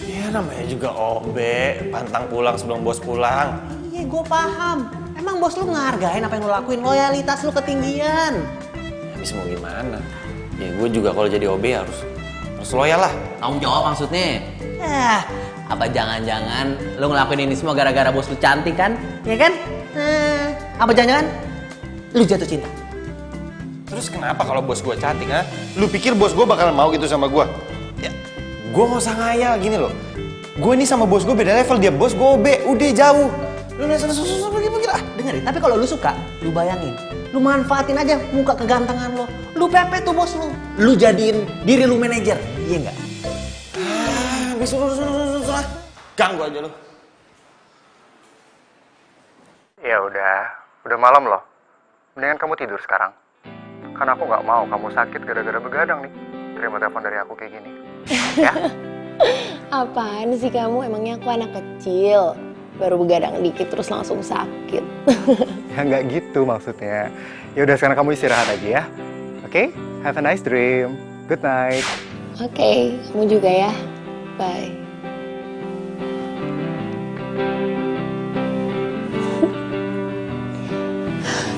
Ya namanya juga OB, pantang pulang sebelum bos pulang. Iya, gue paham. Emang bos lu ngehargain apa yang lu lakuin? Loyalitas lu ketinggian. Habis mau gimana? Ya gue juga kalau jadi OB harus loyal lah. Tanggung jawab maksudnya. Apa jangan-jangan lu ngelakuin ini semua gara-gara bos lu cantik kan? Ya kan? Apa jangan-jangan lu jatuh cinta? Terus kenapa kalau bos gue cantik, ha? Lu pikir bos gue bakal mau gitu sama gue? Ya, gue gak usah ngayal gini loh. Gue ini sama bos gue beda level, dia bos gue OB, udah jauh. Lu nanya susah pergi lah. Dengerin, tapi kalau lu suka, lu bayangin. Lu manfaatin aja muka kegantengan lo. Lu pepet tuh bos lu. Lu jadiin diri lu manajer. Iya nggak? Sudah. Ganggu aja lu. Ya udah malam loh. Mendingan kamu tidur sekarang. Karena aku nggak mau kamu sakit gara-gara begadang nih. Terima telepon dari aku kayak gini. Ya? Apaan sih kamu? Emangnya aku anak kecil? Baru begadang dikit terus langsung sakit. Ya nggak gitu maksudnya. Ya udah sekarang kamu istirahat aja ya. Oke? Have a nice dream. Good night. Oke, kamu juga ya. Bye.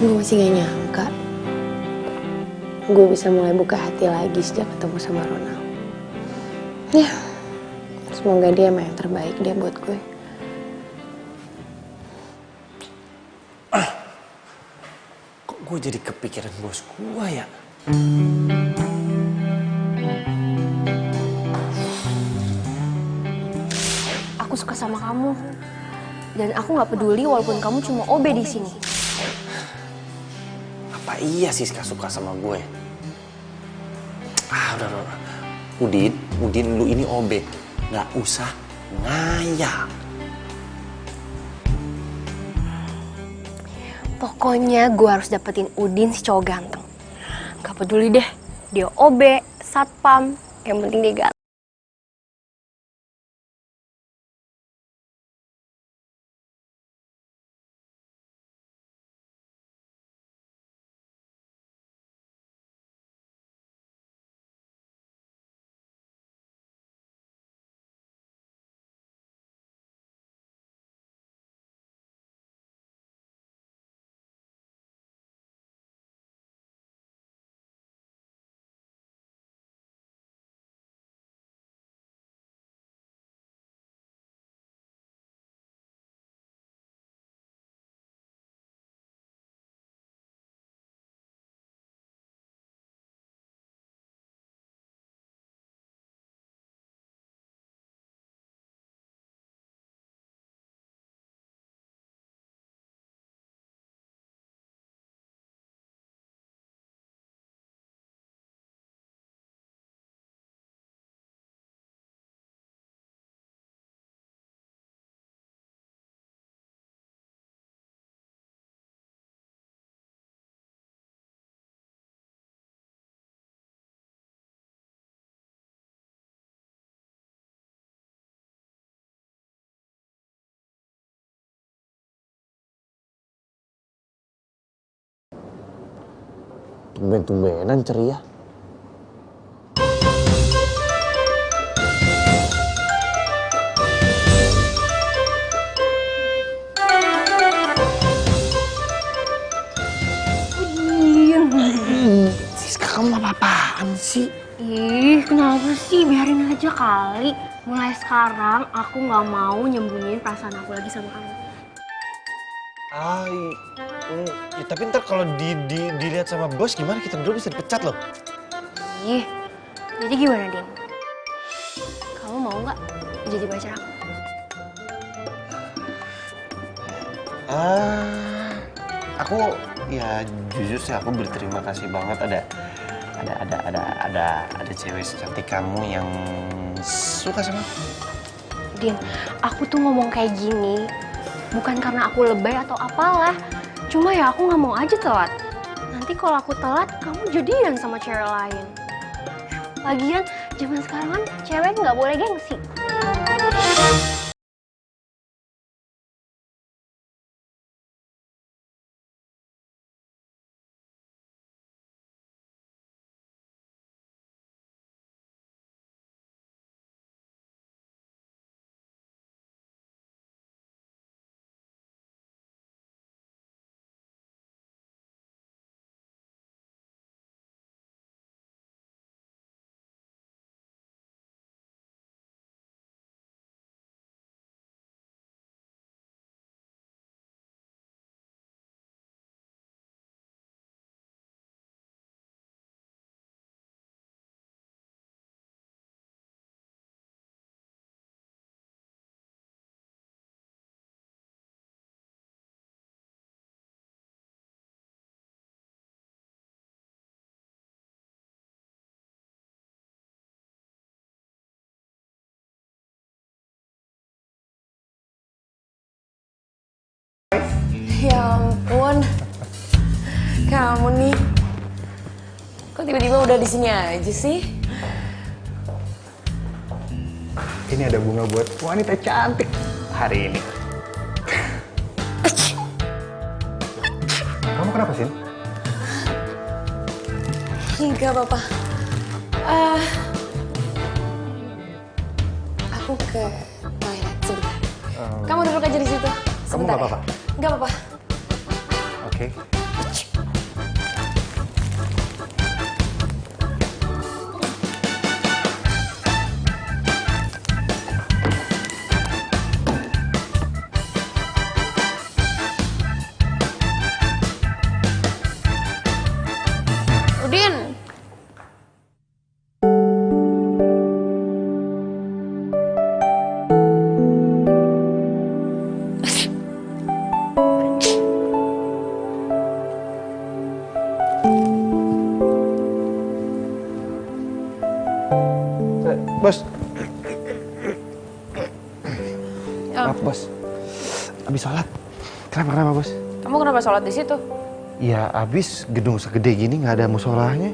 Gue masih gak nyangka gue bisa mulai buka hati lagi sejak ketemu sama Ronald. Ya, semoga dia emang yang terbaik dia buat gue. Kok gue jadi kepikiran bos gue ya? Aku suka sama kamu. Dan aku gak peduli walaupun kamu cuma OB di sini. Apa iya Siska suka sama gue? Udah. Udin, lu ini OB. Nggak usah ngayal. Pokoknya gue harus dapetin Udin si cowok ganteng. Gak peduli deh, dia OB, satpam, yang penting dia ganteng. Tumben-tumbenan ceria. Siska, kamu apa-apaan sih? Ih, kenapa sih? Biarin aja kali. Mulai sekarang aku gak mau nyembunyiin perasaan aku lagi sama kamu. Ya, tapi ntar kalau dilihat sama bos gimana, kita berdua bisa dipecat loh. Ih, jadi gimana, Din? Kamu mau nggak jadi pacar aku? Aku ya jujur sih aku berterima kasih banget ada cewek secantik kamu yang suka sama aku. Din, aku tuh ngomong kayak gini bukan karena aku lebay atau apalah. Cuma ya aku nggak mau aja telat. Nanti kalau aku telat, kamu jadian sama cewek lain. Lagian, zaman sekarang kan cewek nggak boleh gengsi. Ya ampun. Kamu nih. Kok tiba-tiba udah di sini aja sih? Ini ada bunga buat wanita cantik hari ini. Kamu kenapa sih? Enggak apa-apa. Aku ke toilet sebentar. Kamu duduk aja di situ. Kamu nggak apa-apa? Nggak apa-apa. Oke. Udin. Bos. Maaf, Bos. Abis sholat. Kenapa Bos? Kamu kenapa sholat di situ? Ya abis gedung segede gini nggak ada musolahnya.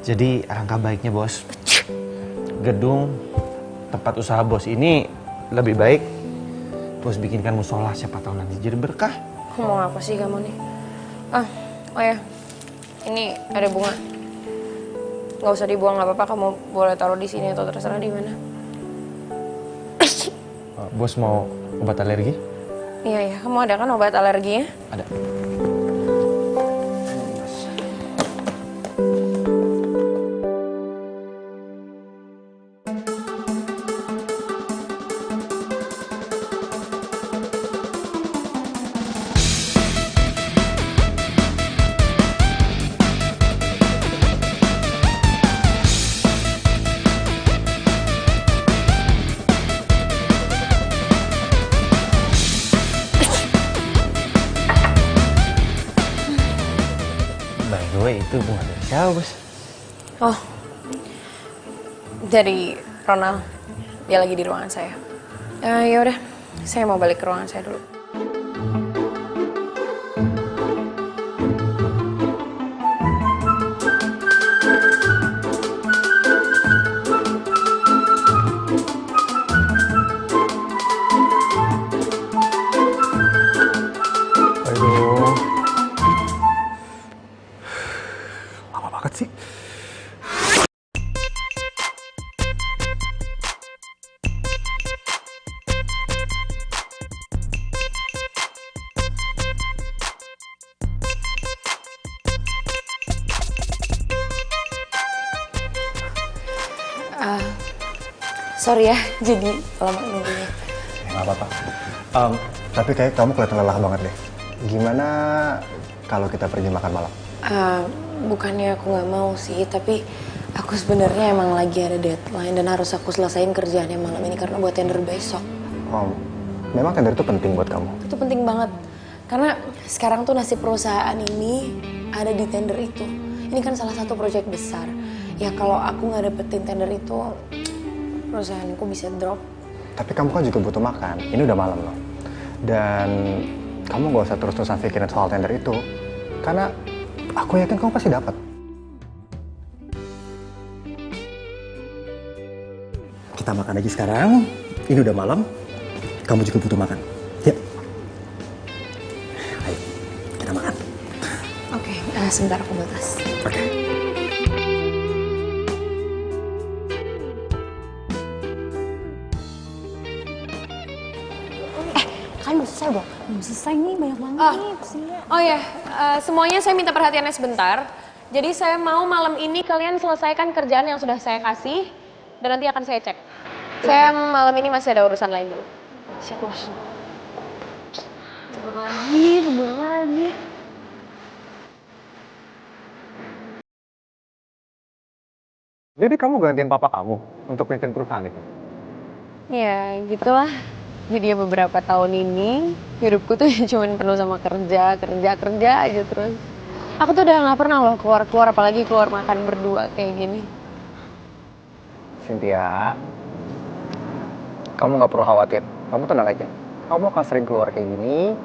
Jadi alangkah baiknya bos, gedung tempat usaha bos ini lebih baik bos bikinkan musola, siapa tahu nanti jadi berkah. Mau apa sih kamu nih? Oh ya, ini ada bunga. Nggak usah dibuang, nggak apa-apa. Kamu boleh taruh di sini atau terserah di mana. Bos mau obat alergi? Iya, kamu ada kan obat alerginya? Ada. Itu bunga dari siapa bos? Oh, dari Ronald. Dia lagi di ruangan saya. Ya udah, saya mau balik ke ruangan saya dulu. Sih. Sorry ya, jadi lama nunggunya. Nggak apa-apa. Tapi kayak kamu kelihatan lelah banget deh. Gimana kalau kita pergi makan malam? Bukannya aku nggak mau sih, tapi aku sebenarnya emang lagi ada deadline dan harus aku selesain kerjaannya malam ini karena buat tender besok. Oh, memang tender itu penting buat kamu? Itu penting banget, karena sekarang tuh nasib perusahaan ini ada di tender itu. Ini kan salah satu proyek besar. Ya kalau aku nggak dapetin tender itu, perusahaanku bisa drop. Tapi kamu kan juga butuh makan, ini udah malam loh. Dan kamu nggak usah terus-terusan pikirin soal tender itu, karena aku yakin kamu pasti dapat. Kita makan aja sekarang. Ini udah malam. Kamu juga butuh makan. Ya. Ayo, kita makan. Oke, sebentar aku batas. Oke. Kalian belum selesai belum? Belum selesai nih, banyak banget nih. Oh ya, semuanya saya minta perhatiannya sebentar. Jadi saya mau malam ini kalian selesaikan kerjaan yang sudah saya kasih dan nanti akan saya cek. Saya malam ini masih ada urusan lain dulu. Siap bos. Tunggu lagi. Jadi kamu gantiin papa kamu untuk pimpin perusahaan itu? Ya gitulah. Jadi ya beberapa tahun ini hidupku tuh cuma penuh sama kerja aja terus. Aku tuh udah nggak pernah loh keluar apalagi keluar makan berdua kayak gini. Cynthia, kamu nggak perlu khawatir. Kamu tenang aja. Kamu akan sering keluar kayak gini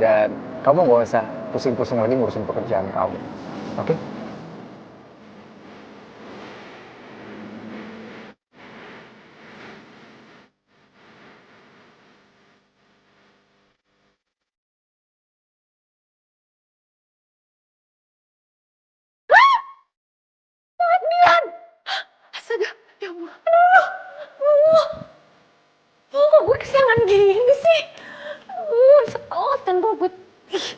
Dan kamu gak usah pusing-pusing lagi ngurusin pekerjaan kamu. Oke? Astaga, ya ampun. Kok gue kesiangan gini sih? Setelan tuh gue. Ih.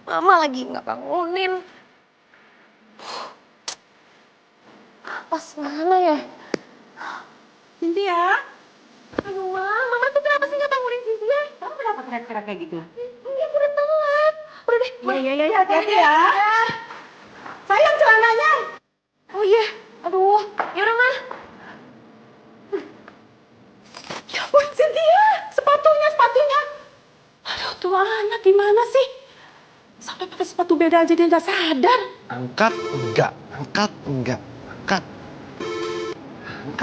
Mama lagi nggak bangunin. Pas mana ya? Cynthia, Aduh, Mama tuh kenapa sih nggak bangunin Cynthia? kamu kenapa teriak-teriak kayak gitu? Iya, gue udah telat. Udah deh. Iya, hati-hati ya. Sayang celananya. Oh iya, aduh. Yaudah, Ma. Ya ampun, Cynthia, sepatunya. Aduh, tuh anak gimana sih? Sampai pakai sepatu beda aja dia nggak sadar. Angkat enggak, angkat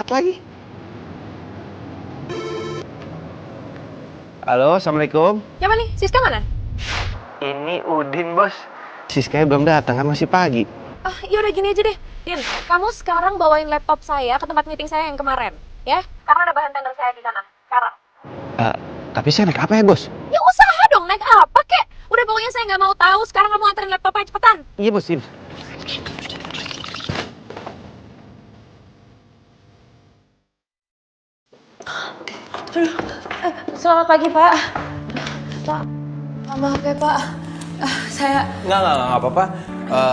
lagi. Halo, assalamualaikum. Siapa nih? Siska mana? Ini Udin, bos. Siskanya belum datang, kan masih pagi. Oh, yaudah gini aja deh. Din, kamu sekarang bawain laptop saya ke tempat meeting saya yang kemarin, ya? Karena ada bahan tender saya di sana. Sekarang. Tapi saya naik apa ya, bos? Ya usaha dong, naik apa kek? Udah pokoknya saya nggak mau tahu. Sekarang kamu anterin laptopnya cepetan. Iya, bos. Ini. Selamat pagi, Pak. Pak, maaf ya, Pak. Saya... Nggak apa-apa.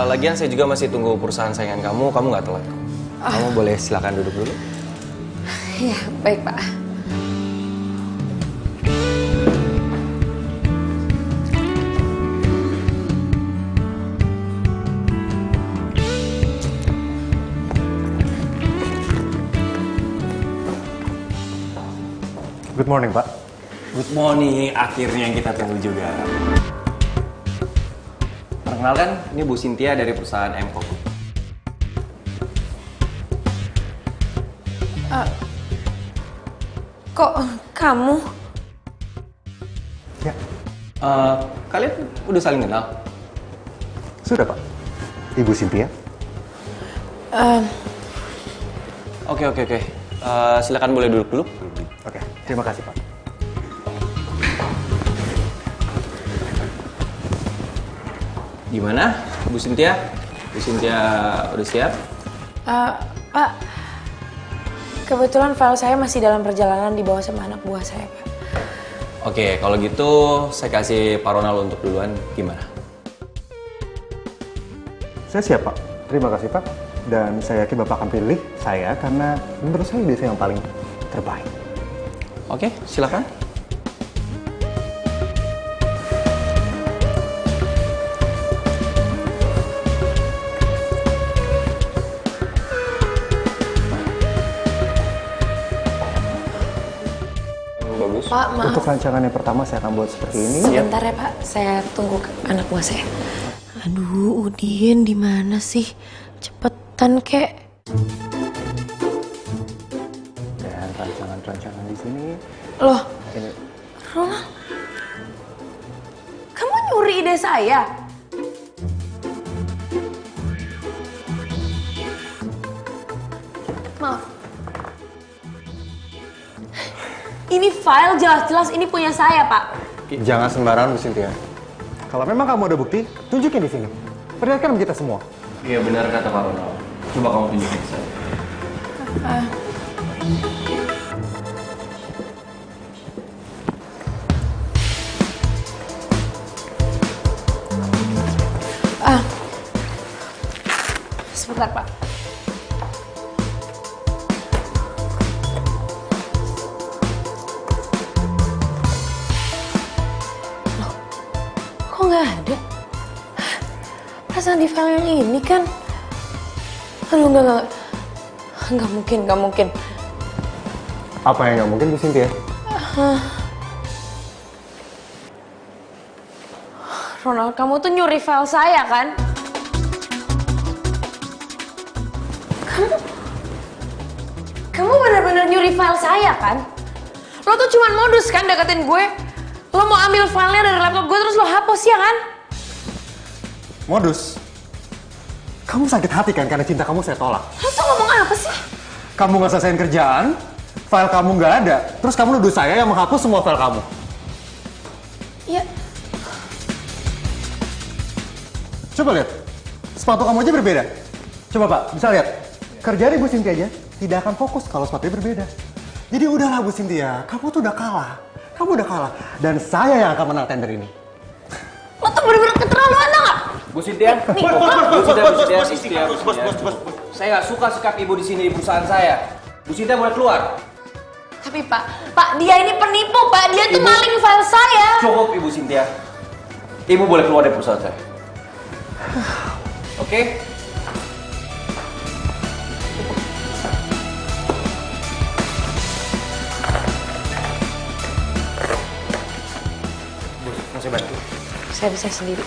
Lagian saya juga masih tunggu perusahaan saingan kamu nggak telat. Kamu boleh silakan duduk dulu. Iya, baik, Pak. Good morning, Pak. Good morning, akhirnya yang kita tunggu juga. Perkenalkan, ini Bu Cynthia dari perusahaan MCO. Kok kamu? Ya, Kalian udah saling kenal? sudah, Pak. Ibu Cynthia. Oke. Silakan boleh duduk dulu. Oke, terima kasih, Pak. Gimana, Bu Cynthia? Bu Cynthia udah siap? Pak, kebetulan file saya masih dalam perjalanan dibawa sama anak buah saya, Pak. Oke, kalau gitu saya kasih Pak Ronald untuk duluan. Gimana? Saya siap, Pak. Terima kasih, Pak. Dan saya yakin Bapak akan pilih saya karena menurut saya dia yang paling terbaik. Oke, silakan. Bagus. Pak, maaf. Untuk rancangan yang pertama saya akan buat seperti ini. Sebentar ya, Pak. Saya tunggu anak buah saya. Aduh, Udin di mana sih? Cepetan, kek. Dan rancangan-rancangan di sini. Loh, Ini Ronald. Kamu nyuri ide saya? Maaf. Ini file jelas-jelas ini punya saya, Pak. jangan sembarangan, Bu Cynthia. Kalau memang kamu ada bukti, tunjukin di sini. Perlihatkan sama kita semua. Iya benar kata Pak Ronald. Coba kamu tunjukin ke saya. Sebentar, Pak. Loh, kok nggak ada? Perasaan di file yang ini kan? Aduh, nggak mungkin. Apa yang nggak mungkin, Bu Cynthia? Ronald, kamu tuh nyuri file saya kan? Kamu benar-benar nyuri file saya kan? Lo tuh cuman modus kan deketin gue? Lo mau ambil filenya dari laptop gue terus lo hapus ya kan? Modus. Kamu sakit hati kan karena cinta kamu saya tolak? Lo tuh ngomong apa sih? Kamu nggak selesaiin kerjaan, file kamu nggak ada, terus kamu nuduh saya yang menghapus semua file kamu. Iya. Coba lihat, sepatu kamu aja berbeda. Coba Pak, bisa lihat. Kerjaan Ibu Cynthia aja tidak akan fokus kalau sepatunya berbeda. Jadi udahlah Bu Cynthia, kamu tuh udah kalah. Kamu udah kalah. Dan saya yang akan menang tender ini. Lo tuh bener-bener keterlaluan nggak? Bu Cynthia, bos. Saya nggak suka sikap ibu di sini di perusahaan saya. Bu Cynthia boleh keluar. Tapi Pak, dia ini penipu Pak. Dia tuh maling file saya. Cukup Ibu Cynthia. Ibu boleh keluar dari perusahaan saya. Oke? Bos, mau saya bantu? Saya bisa sendiri.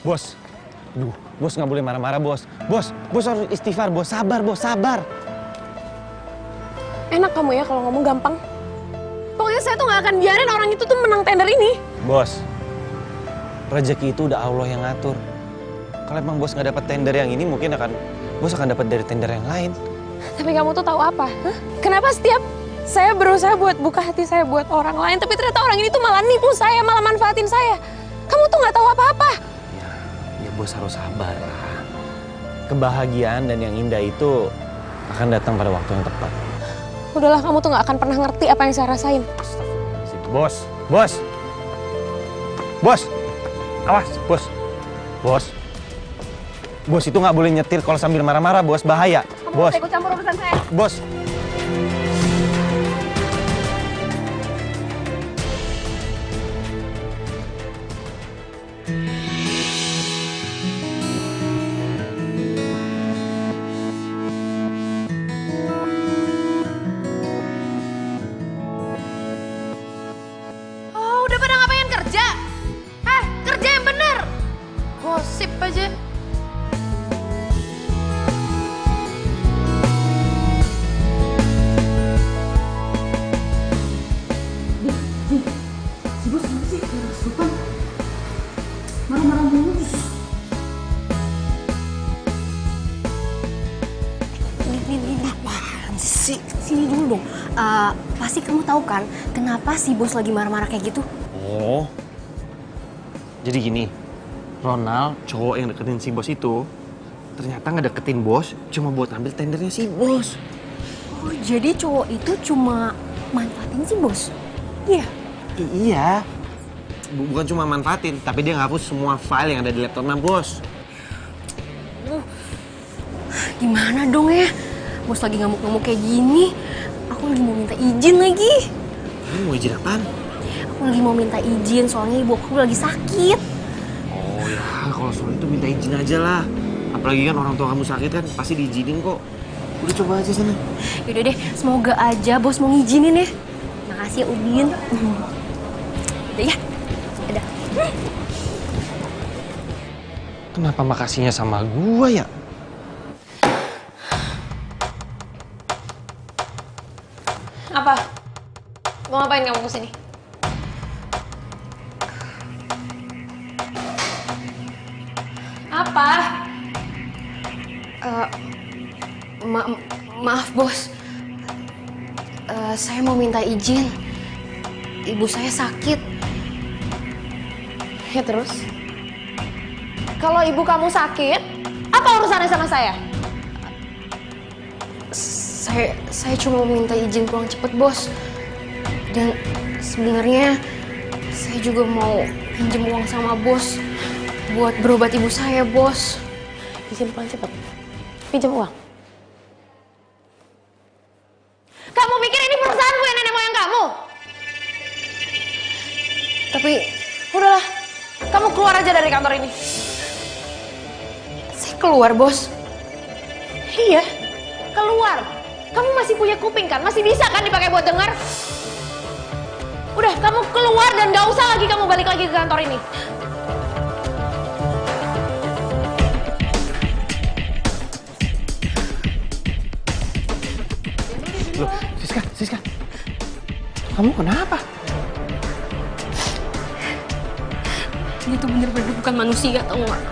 Bos. Duh, bos nggak boleh marah-marah, bos. Bos harus istighfar, bos. Sabar, bos, sabar. Enak kamu ya kalau ngomong gampang. Pokoknya saya tuh nggak akan biarin orang itu tuh menang tender ini. Bos, rezeki itu udah Allah yang ngatur. Kalau emang bos nggak dapat tender yang ini, mungkin bos akan dapat dari tender yang lain. Tapi kamu tuh tahu apa? Hah? Kenapa setiap saya berusaha buat buka hati saya buat orang lain, tapi ternyata orang ini tuh malah nipu saya, malah manfaatin saya. Kamu tuh nggak tahu apa-apa. Ya bos harus sabar lah. Kebahagiaan dan yang indah itu akan datang pada waktu yang tepat. Udahlah, kamu tuh nggak akan pernah ngerti apa yang saya rasain. Bos. Awas, bos. Bos itu nggak boleh nyetir kalau sambil marah-marah, bos. Bahaya. Kamu Bos. ikut campur urusan saya. Bos. Oh, udah pada ngapain kerja? Kerja yang bener. Gosip aja. Si bos apa sih? Kesurupan. Marah-marah mulu. Apaan sih? Sini dulu dong. Pasti kamu tahu kan kenapa si bos lagi marah-marah kayak gitu? Oh. Jadi gini, Ronald, cowok yang deketin si bos itu, ternyata ngedeketin bos cuma buat ambil tendernya si bos. Oh, jadi cowok itu cuma manfaatin si bos? Iya. Iya. Bukan cuma manfaatin, tapi dia ngapus semua file yang ada di laptopnya bos. Gimana dong ya? Bos lagi ngamuk-ngamuk kayak gini. Aku lagi mau minta izin lagi. Kamu mau izin apaan? Aku lagi mau minta izin soalnya ibu aku lagi sakit. Oh ya, kalau soal itu minta izin aja lah. Apalagi kan orang tua kamu sakit kan, pasti diizinin kok. Udah coba aja sana. Yaudah deh, semoga aja bos mau ngizinin ya. Makasih ya Udin. Udah ya. Udah. Kenapa makasihnya sama gua ya? Apa? Mau ngapain kamu kesini? Apa? Maaf bos. Saya mau minta izin. Ibu saya sakit. Ya terus? Kalau ibu kamu sakit, apa urusannya sama saya? Saya cuma mau minta izin pulang cepet bos. Dan sebenarnya saya juga mau pinjam uang sama bos buat berobat ibu saya bos. Izin pulang cepet? Pinjam uang? Kamu pikir ini perusahaan gue nenek moyang kamu? Tapi udahlah, kamu keluar aja dari kantor ini. saya keluar bos. Iya, keluar. Kamu masih punya kuping kan? Masih bisa kan dipakai buat dengar? Udah, kamu keluar dan gak usah lagi kamu balik lagi ke kantor ini. Siska. Kamu kenapa? Dia tuh bener-bener bukan manusia, tau gak?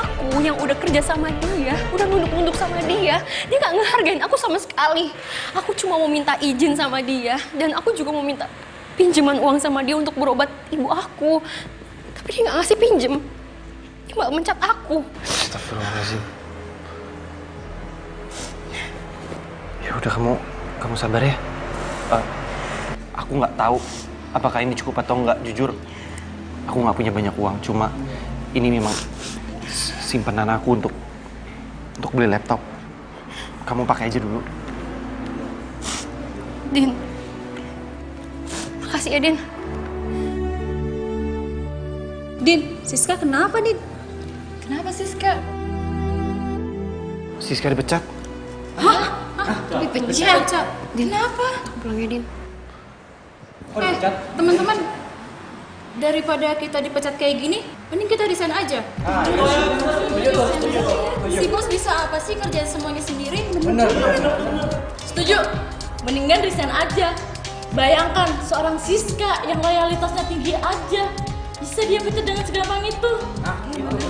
Aku yang udah kerja sama dia, udah nunduk-nunduk sama dia gak ngehargain aku sama sekali. Aku cuma mau minta izin sama dia, dan aku juga mau minta pinjaman uang sama dia untuk berobat ibu aku. Tapi dia gak ngasih pinjem. Dia malah mencat aku. Astagfirullahaladzim. Ya udah, kamu sabar ya. Aku nggak tahu apakah ini cukup atau nggak. Jujur, aku nggak punya banyak uang. Cuma ini memang simpanan aku untuk beli laptop. Kamu pakai aja dulu. Din, makasih ya Din. Din, Siska kenapa Din? Kenapa Siska? Siska dipecat. Hah? Dipecat? Kenapa? Pulang ya Din. Teman-teman, daripada kita dipecat kayak gini, mending kita resign aja. Si bos bisa apa sih kerjain semuanya sendiri? Bener. Setuju? Mendingan resign aja. Bayangkan seorang Siska yang loyalitasnya tinggi aja, bisa dia pecat dengan segampang itu.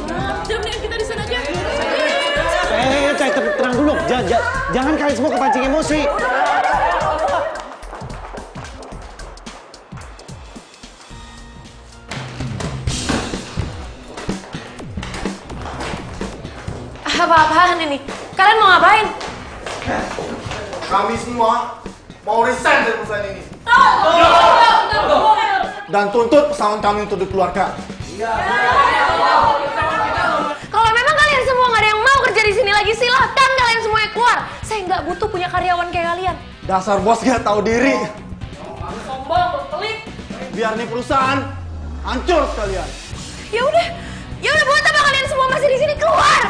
Udah, mendingan kita resign aja. Tenang dulu. Jangan kalian semua kepancing emosi. Apa-apaan ini? Kalian mau ngapain? Kami semua mau resign dari perusahaan ini. Dan tuntut pesangon kami untuk dikeluarkan. Kalau memang kalian semua nggak ada yang mau kerja di sini lagi, silahkan kalian semuanya keluar. Saya nggak butuh punya karyawan kayak kalian. Dasar bos gak tahu diri. Sombong, pelit. Biar nih perusahaan hancur sekalian. Ya udah buat apa kalian semua masih di sini? Keluar.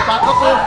Takut tuh.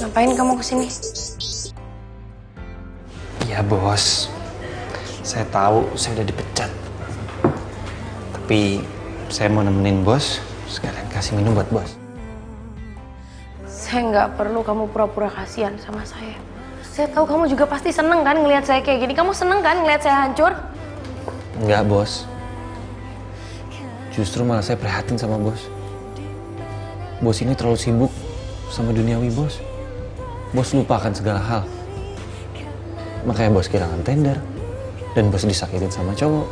Ngapain kamu kesini? Ya bos, saya tahu saya udah dipecat. Tapi saya mau nemenin bos, sekalian kasih minum buat bos. Saya nggak perlu kamu pura-pura kasihan sama saya. Saya tahu kamu juga pasti seneng kan ngelihat saya kayak gini. Kamu seneng kan ngelihat saya hancur? Enggak bos. Justru malah saya prihatin sama bos. Bos ini terlalu sibuk sama duniawi bos. Bos lupakan segala hal. Makanya bos kehilangan tender. Dan bos disakitin sama cowok.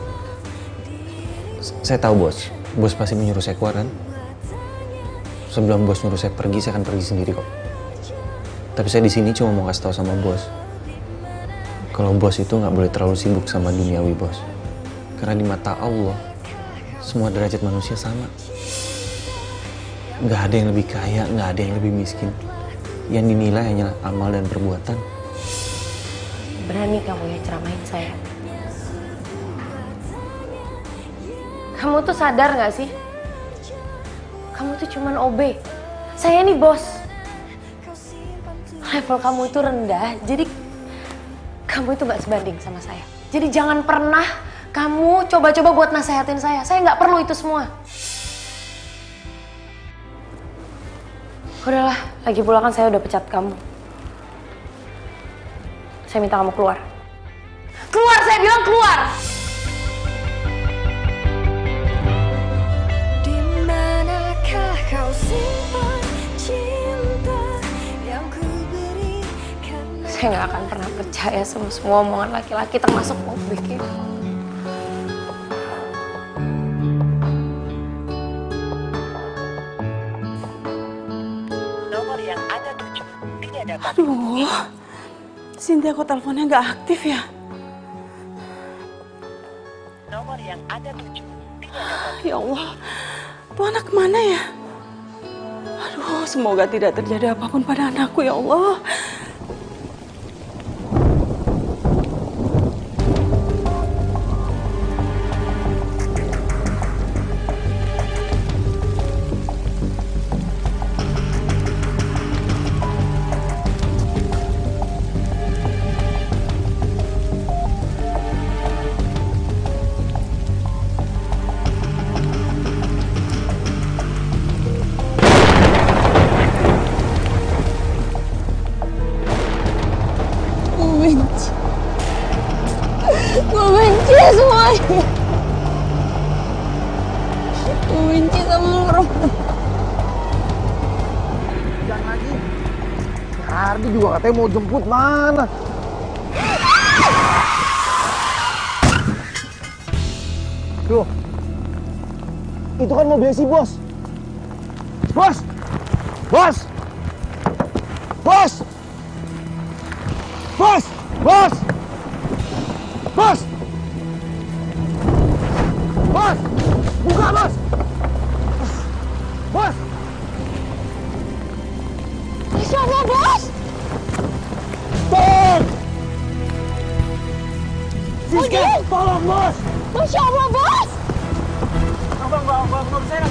Saya tahu bos. Bos pasti menyuruh saya keluar kan? Sebelum bos nyuruh saya pergi, saya akan pergi sendiri kok. Tapi saya di sini cuma mau kasih tahu sama bos. Kalau bos itu nggak boleh terlalu sibuk sama duniawi bos. Karena di mata Allah, semua derajat manusia sama. Nggak ada yang lebih kaya, nggak ada yang lebih miskin. Yang dinilai hanyalah amal dan perbuatan. Berani kamu ya ceramahin saya. Kamu tuh sadar nggak sih? Kamu tuh cuman OB. Saya ini bos. Level kamu itu rendah, jadi kamu itu nggak sebanding sama saya. Jadi jangan pernah kamu coba-coba buat nasehatin saya. Saya nggak perlu itu semua. Udahlah, lagi pula kan saya udah pecat kamu. Saya minta kamu keluar. Keluar, saya bilang keluar! Dimanakah kau simpan cinta yang ku berikan? Saya nggak akan pernah percaya sama semua omongan laki-laki termasuk Bobby. Aduh, Cynthia kok teleponnya nggak aktif ya? Nomor yang ada tujuh. Ya Allah, tuh anak kemana ya? Aduh, semoga tidak terjadi apapun pada anakku ya Allah. Gue benci semuanya. Gue benci sama orang. Jangan lagi. Ardi juga katanya mau jemput mana? Loh, itu kan mobil si bos. Bos! Bos! Bos! Bos! Bos! Bos! Bos! Buka, bos! Bos! Masya Allah, bos! Tolong! Siska, tolong, bos! Masya Allah, bos! Bang, saya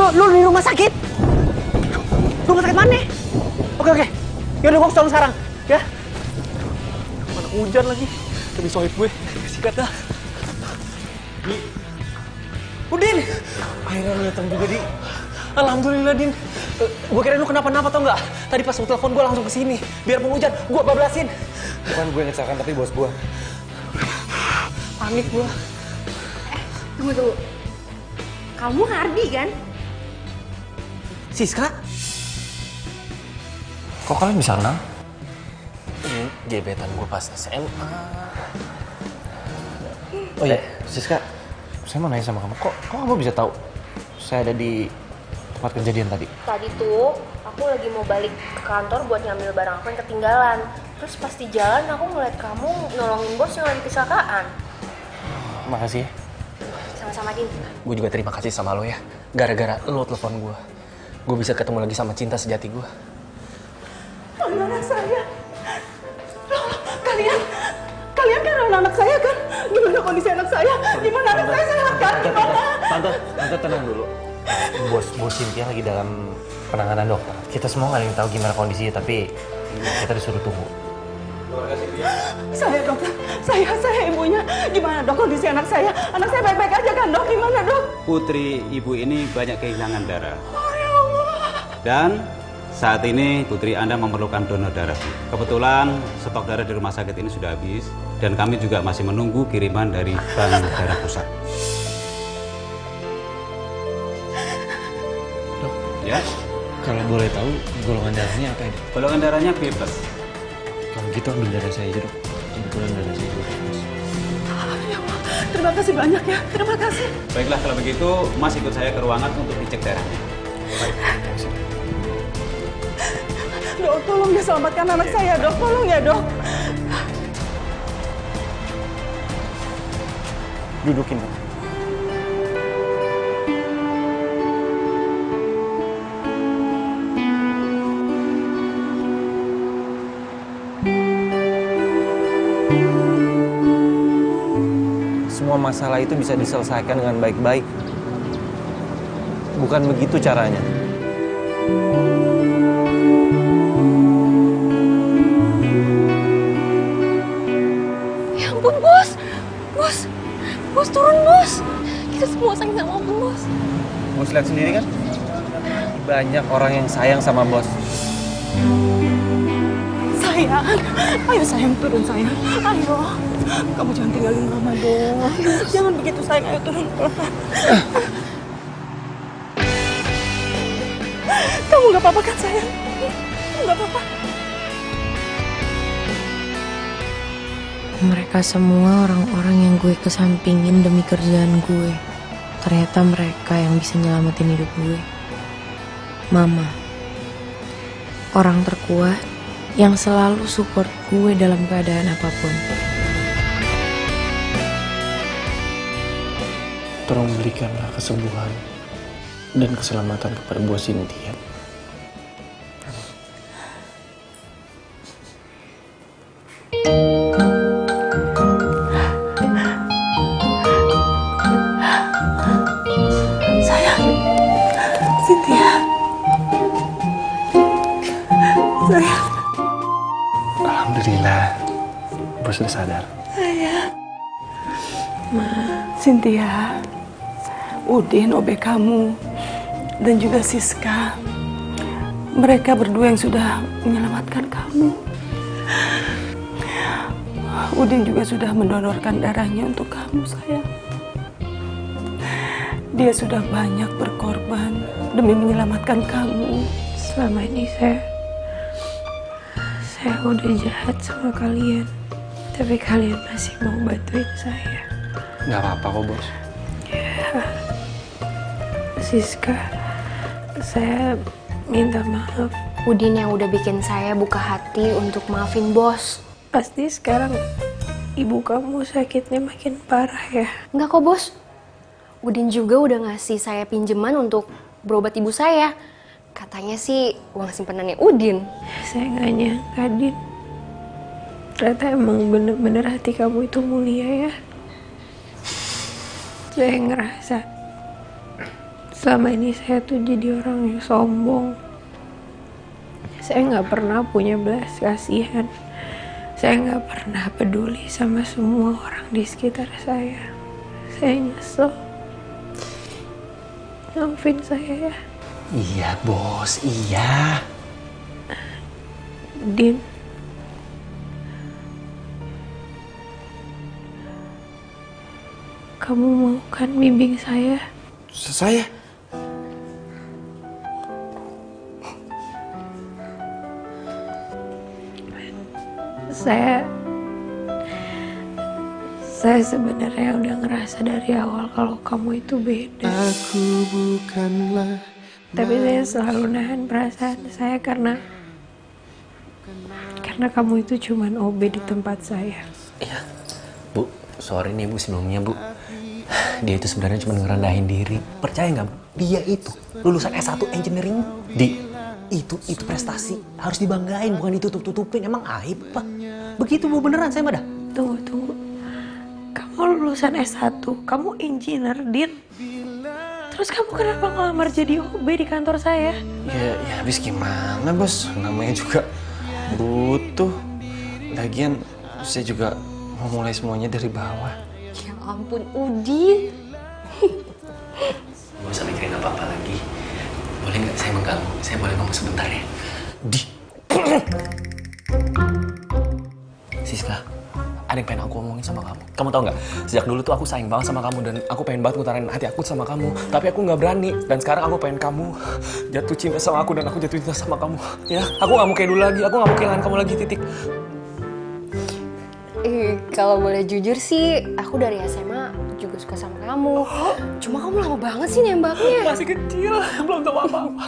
Lu di rumah sakit? Rumah sakit mana? Oke. Yaudah, gue tolong sekarang, ya. mana hujan lagi. Demi sohib gue, sikat dah. Udin! Akhirnya lu datang juga, Di. Alhamdulillah, Din. Gue kira lu kenapa-napa tau nggak? Tadi pas lu telepon gue langsung kesini. Biarpun hujan, gue bablasin. Bukan gue yang kecelakaan, tapi bos gue. Panik gue. Tunggu. Kamu Hardi kan? Siska? Kok kalian bisa kenal? Ini gebetan gue pas SMA. Oh iya, Siska, saya mau nanya sama kamu. Kok kamu bisa tahu saya ada di tempat kejadian tadi? Tadi tuh aku lagi mau balik ke kantor buat ngambil barang aku yang ketinggalan. Terus pas di jalan aku ngeliat kamu nolongin bos yang lagi kecelakaan. Makasih ya. Sama-sama, Din. Gue juga terima kasih sama lo ya. Gara-gara lo telepon gue bisa ketemu lagi sama cinta sejati gue. Anak saya. Kalian kan anak saya kan? Gimana kondisi anak saya? Gimana anak saya sehat kan? Gimana? Tante tenang dulu. Bos Cynthia lagi dalam penanganan dokter. Kita semua nggak ada yang tahu gimana kondisinya, tapi kita disuruh tunggu. Saya dokter, saya ibunya. Gimana dok kondisi anak saya? Anak saya baik-baik aja kan dok? Gimana dok? Putri ibu ini banyak kehilangan darah. Oh ya Allah. Dan saat ini putri Anda memerlukan donor darah. Kebetulan stok darah di rumah sakit ini sudah habis. Dan kami juga masih menunggu kiriman dari bank darah pusat. Dok, ya? Kalau boleh tahu golongan darahnya apa ya? Golongan darahnya B+. Kalau gitu ambil darah saya aja dok. Kebetulan darah saya juga bagus. Ya Allah, terima kasih banyak ya. Terima kasih. Baiklah kalau begitu, Mas ikut saya ke ruangan untuk dicek darahnya. Baik. Dok, tolong ya selamatkan anak saya, Dok. Tolong ya, Dok. Dudukin, Dok. Semua masalah itu bisa diselesaikan dengan baik-baik. Bukan begitu caranya. Ya ampun, Bos. Bos turun, Bos. Kita semua sayang sama Bos. Bos lihat sendiri kan? Banyak orang yang sayang sama Bos. Sayang, ayo sayang turun sayang. Ayo, kamu jangan tinggalin Mama dong. Jangan begitu sayang, ayo turun. Kamu nggak apa-apa kan sayang? Nggak apa-apa. Mereka semua orang-orang yang gue kesampingin demi kerjaan gue. Ternyata mereka yang bisa nyelamatin hidup gue. Mama, orang terkuat yang selalu support gue dalam keadaan apapun. Tolong berikanlah kesembuhan dan keselamatan kepada Bos Cynthia. Sayang, Cynthia. Sayang. Alhamdulillah, Bos sudah sadar. Sayang. Cynthia, Udin, OB kamu, dan juga Siska. Mereka berdua yang sudah menyelamatkan kamu. Udin juga sudah mendonorkan darahnya untuk kamu, sayang. Dia sudah banyak berkorban demi menyelamatkan kamu. Selama ini saya udah jahat sama kalian. Tapi kalian masih mau bantuin saya. Nggak apa-apa kok, Bos. Ya, Siska, saya minta maaf. Udin yang udah bikin saya buka hati untuk maafin Bos. Pasti sekarang ibu kamu sakitnya makin parah ya? Enggak kok, Bos. Udin juga udah ngasih saya pinjaman untuk berobat ibu saya. Katanya sih uang simpenannya Udin. Saya nggak nyangka, Din. Ternyata emang bener-bener hati kamu itu mulia ya. Saya ngerasa selama ini saya tuh jadi orang yang sombong. Saya nggak pernah punya belas kasihan. Saya nggak pernah peduli sama semua orang di sekitar saya. Saya nyesel. Maafin saya ya. Iya, Bos, iya. Din. Kamu mau kan bimbing saya? Saya? Saya sebenarnya udah ngerasa dari awal kalau kamu itu beda. Aku bukanlah. Tapi saya selalu nahan perasaan saya karena kamu itu cuman OB di tempat saya. Iya, Bu, sorry nih Bu sebelumnya Bu. Dia itu sebenarnya cuma ngerendahin diri. Percaya nggak Bu? Dia itu lulusan S1 Engineering. Itu prestasi harus dibanggain, bukan ditutup-tutupin. Emang aib apa? Begitu Bu, beneran saya mah dah. Tunggu. Kamu lulusan S1, kamu engineer, Din. Terus kamu kenapa ngelamar jadi OB di kantor saya? Ya habis gimana, Bos? Namanya juga butuh. Lagian saya juga mau mulai semuanya dari bawah. Ya ampun, Udin. Gak usah mikirin apa-apa lagi. Boleh nggak saya mengganggu? Saya boleh ngomong sebentar ya? Siska, ada yang pengen aku omongin sama kamu. Kamu tahu nggak? Sejak dulu tuh aku sayang banget sama kamu dan aku pengen banget ngutarain hati aku sama kamu. Tapi aku nggak berani. Dan sekarang aku pengen kamu jatuh cinta sama aku dan aku jatuh cinta sama kamu. Ya, aku nggak mau kayak dulu lagi. Aku nggak mau kehilangan kamu lagi, titik. Kalau boleh jujur sih, aku dari SMA juga suka sama kamu. Cuma kamu lama banget sih nembaknya. Masih kecil, belum tahu apa-apa.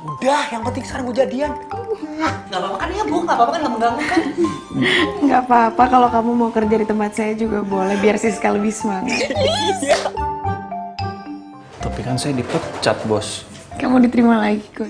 Udah, yang penting sekarang gue jadian. Nggak apa-apa kan ya, Bu? Nggak apa-apa kan? Nggak mengganggu kan? Nggak apa-apa kalau kamu mau kerja di tempat saya juga boleh, biar Siska lebih semangat. Tapi kan saya dipecat, Bos. Kamu diterima lagi kok.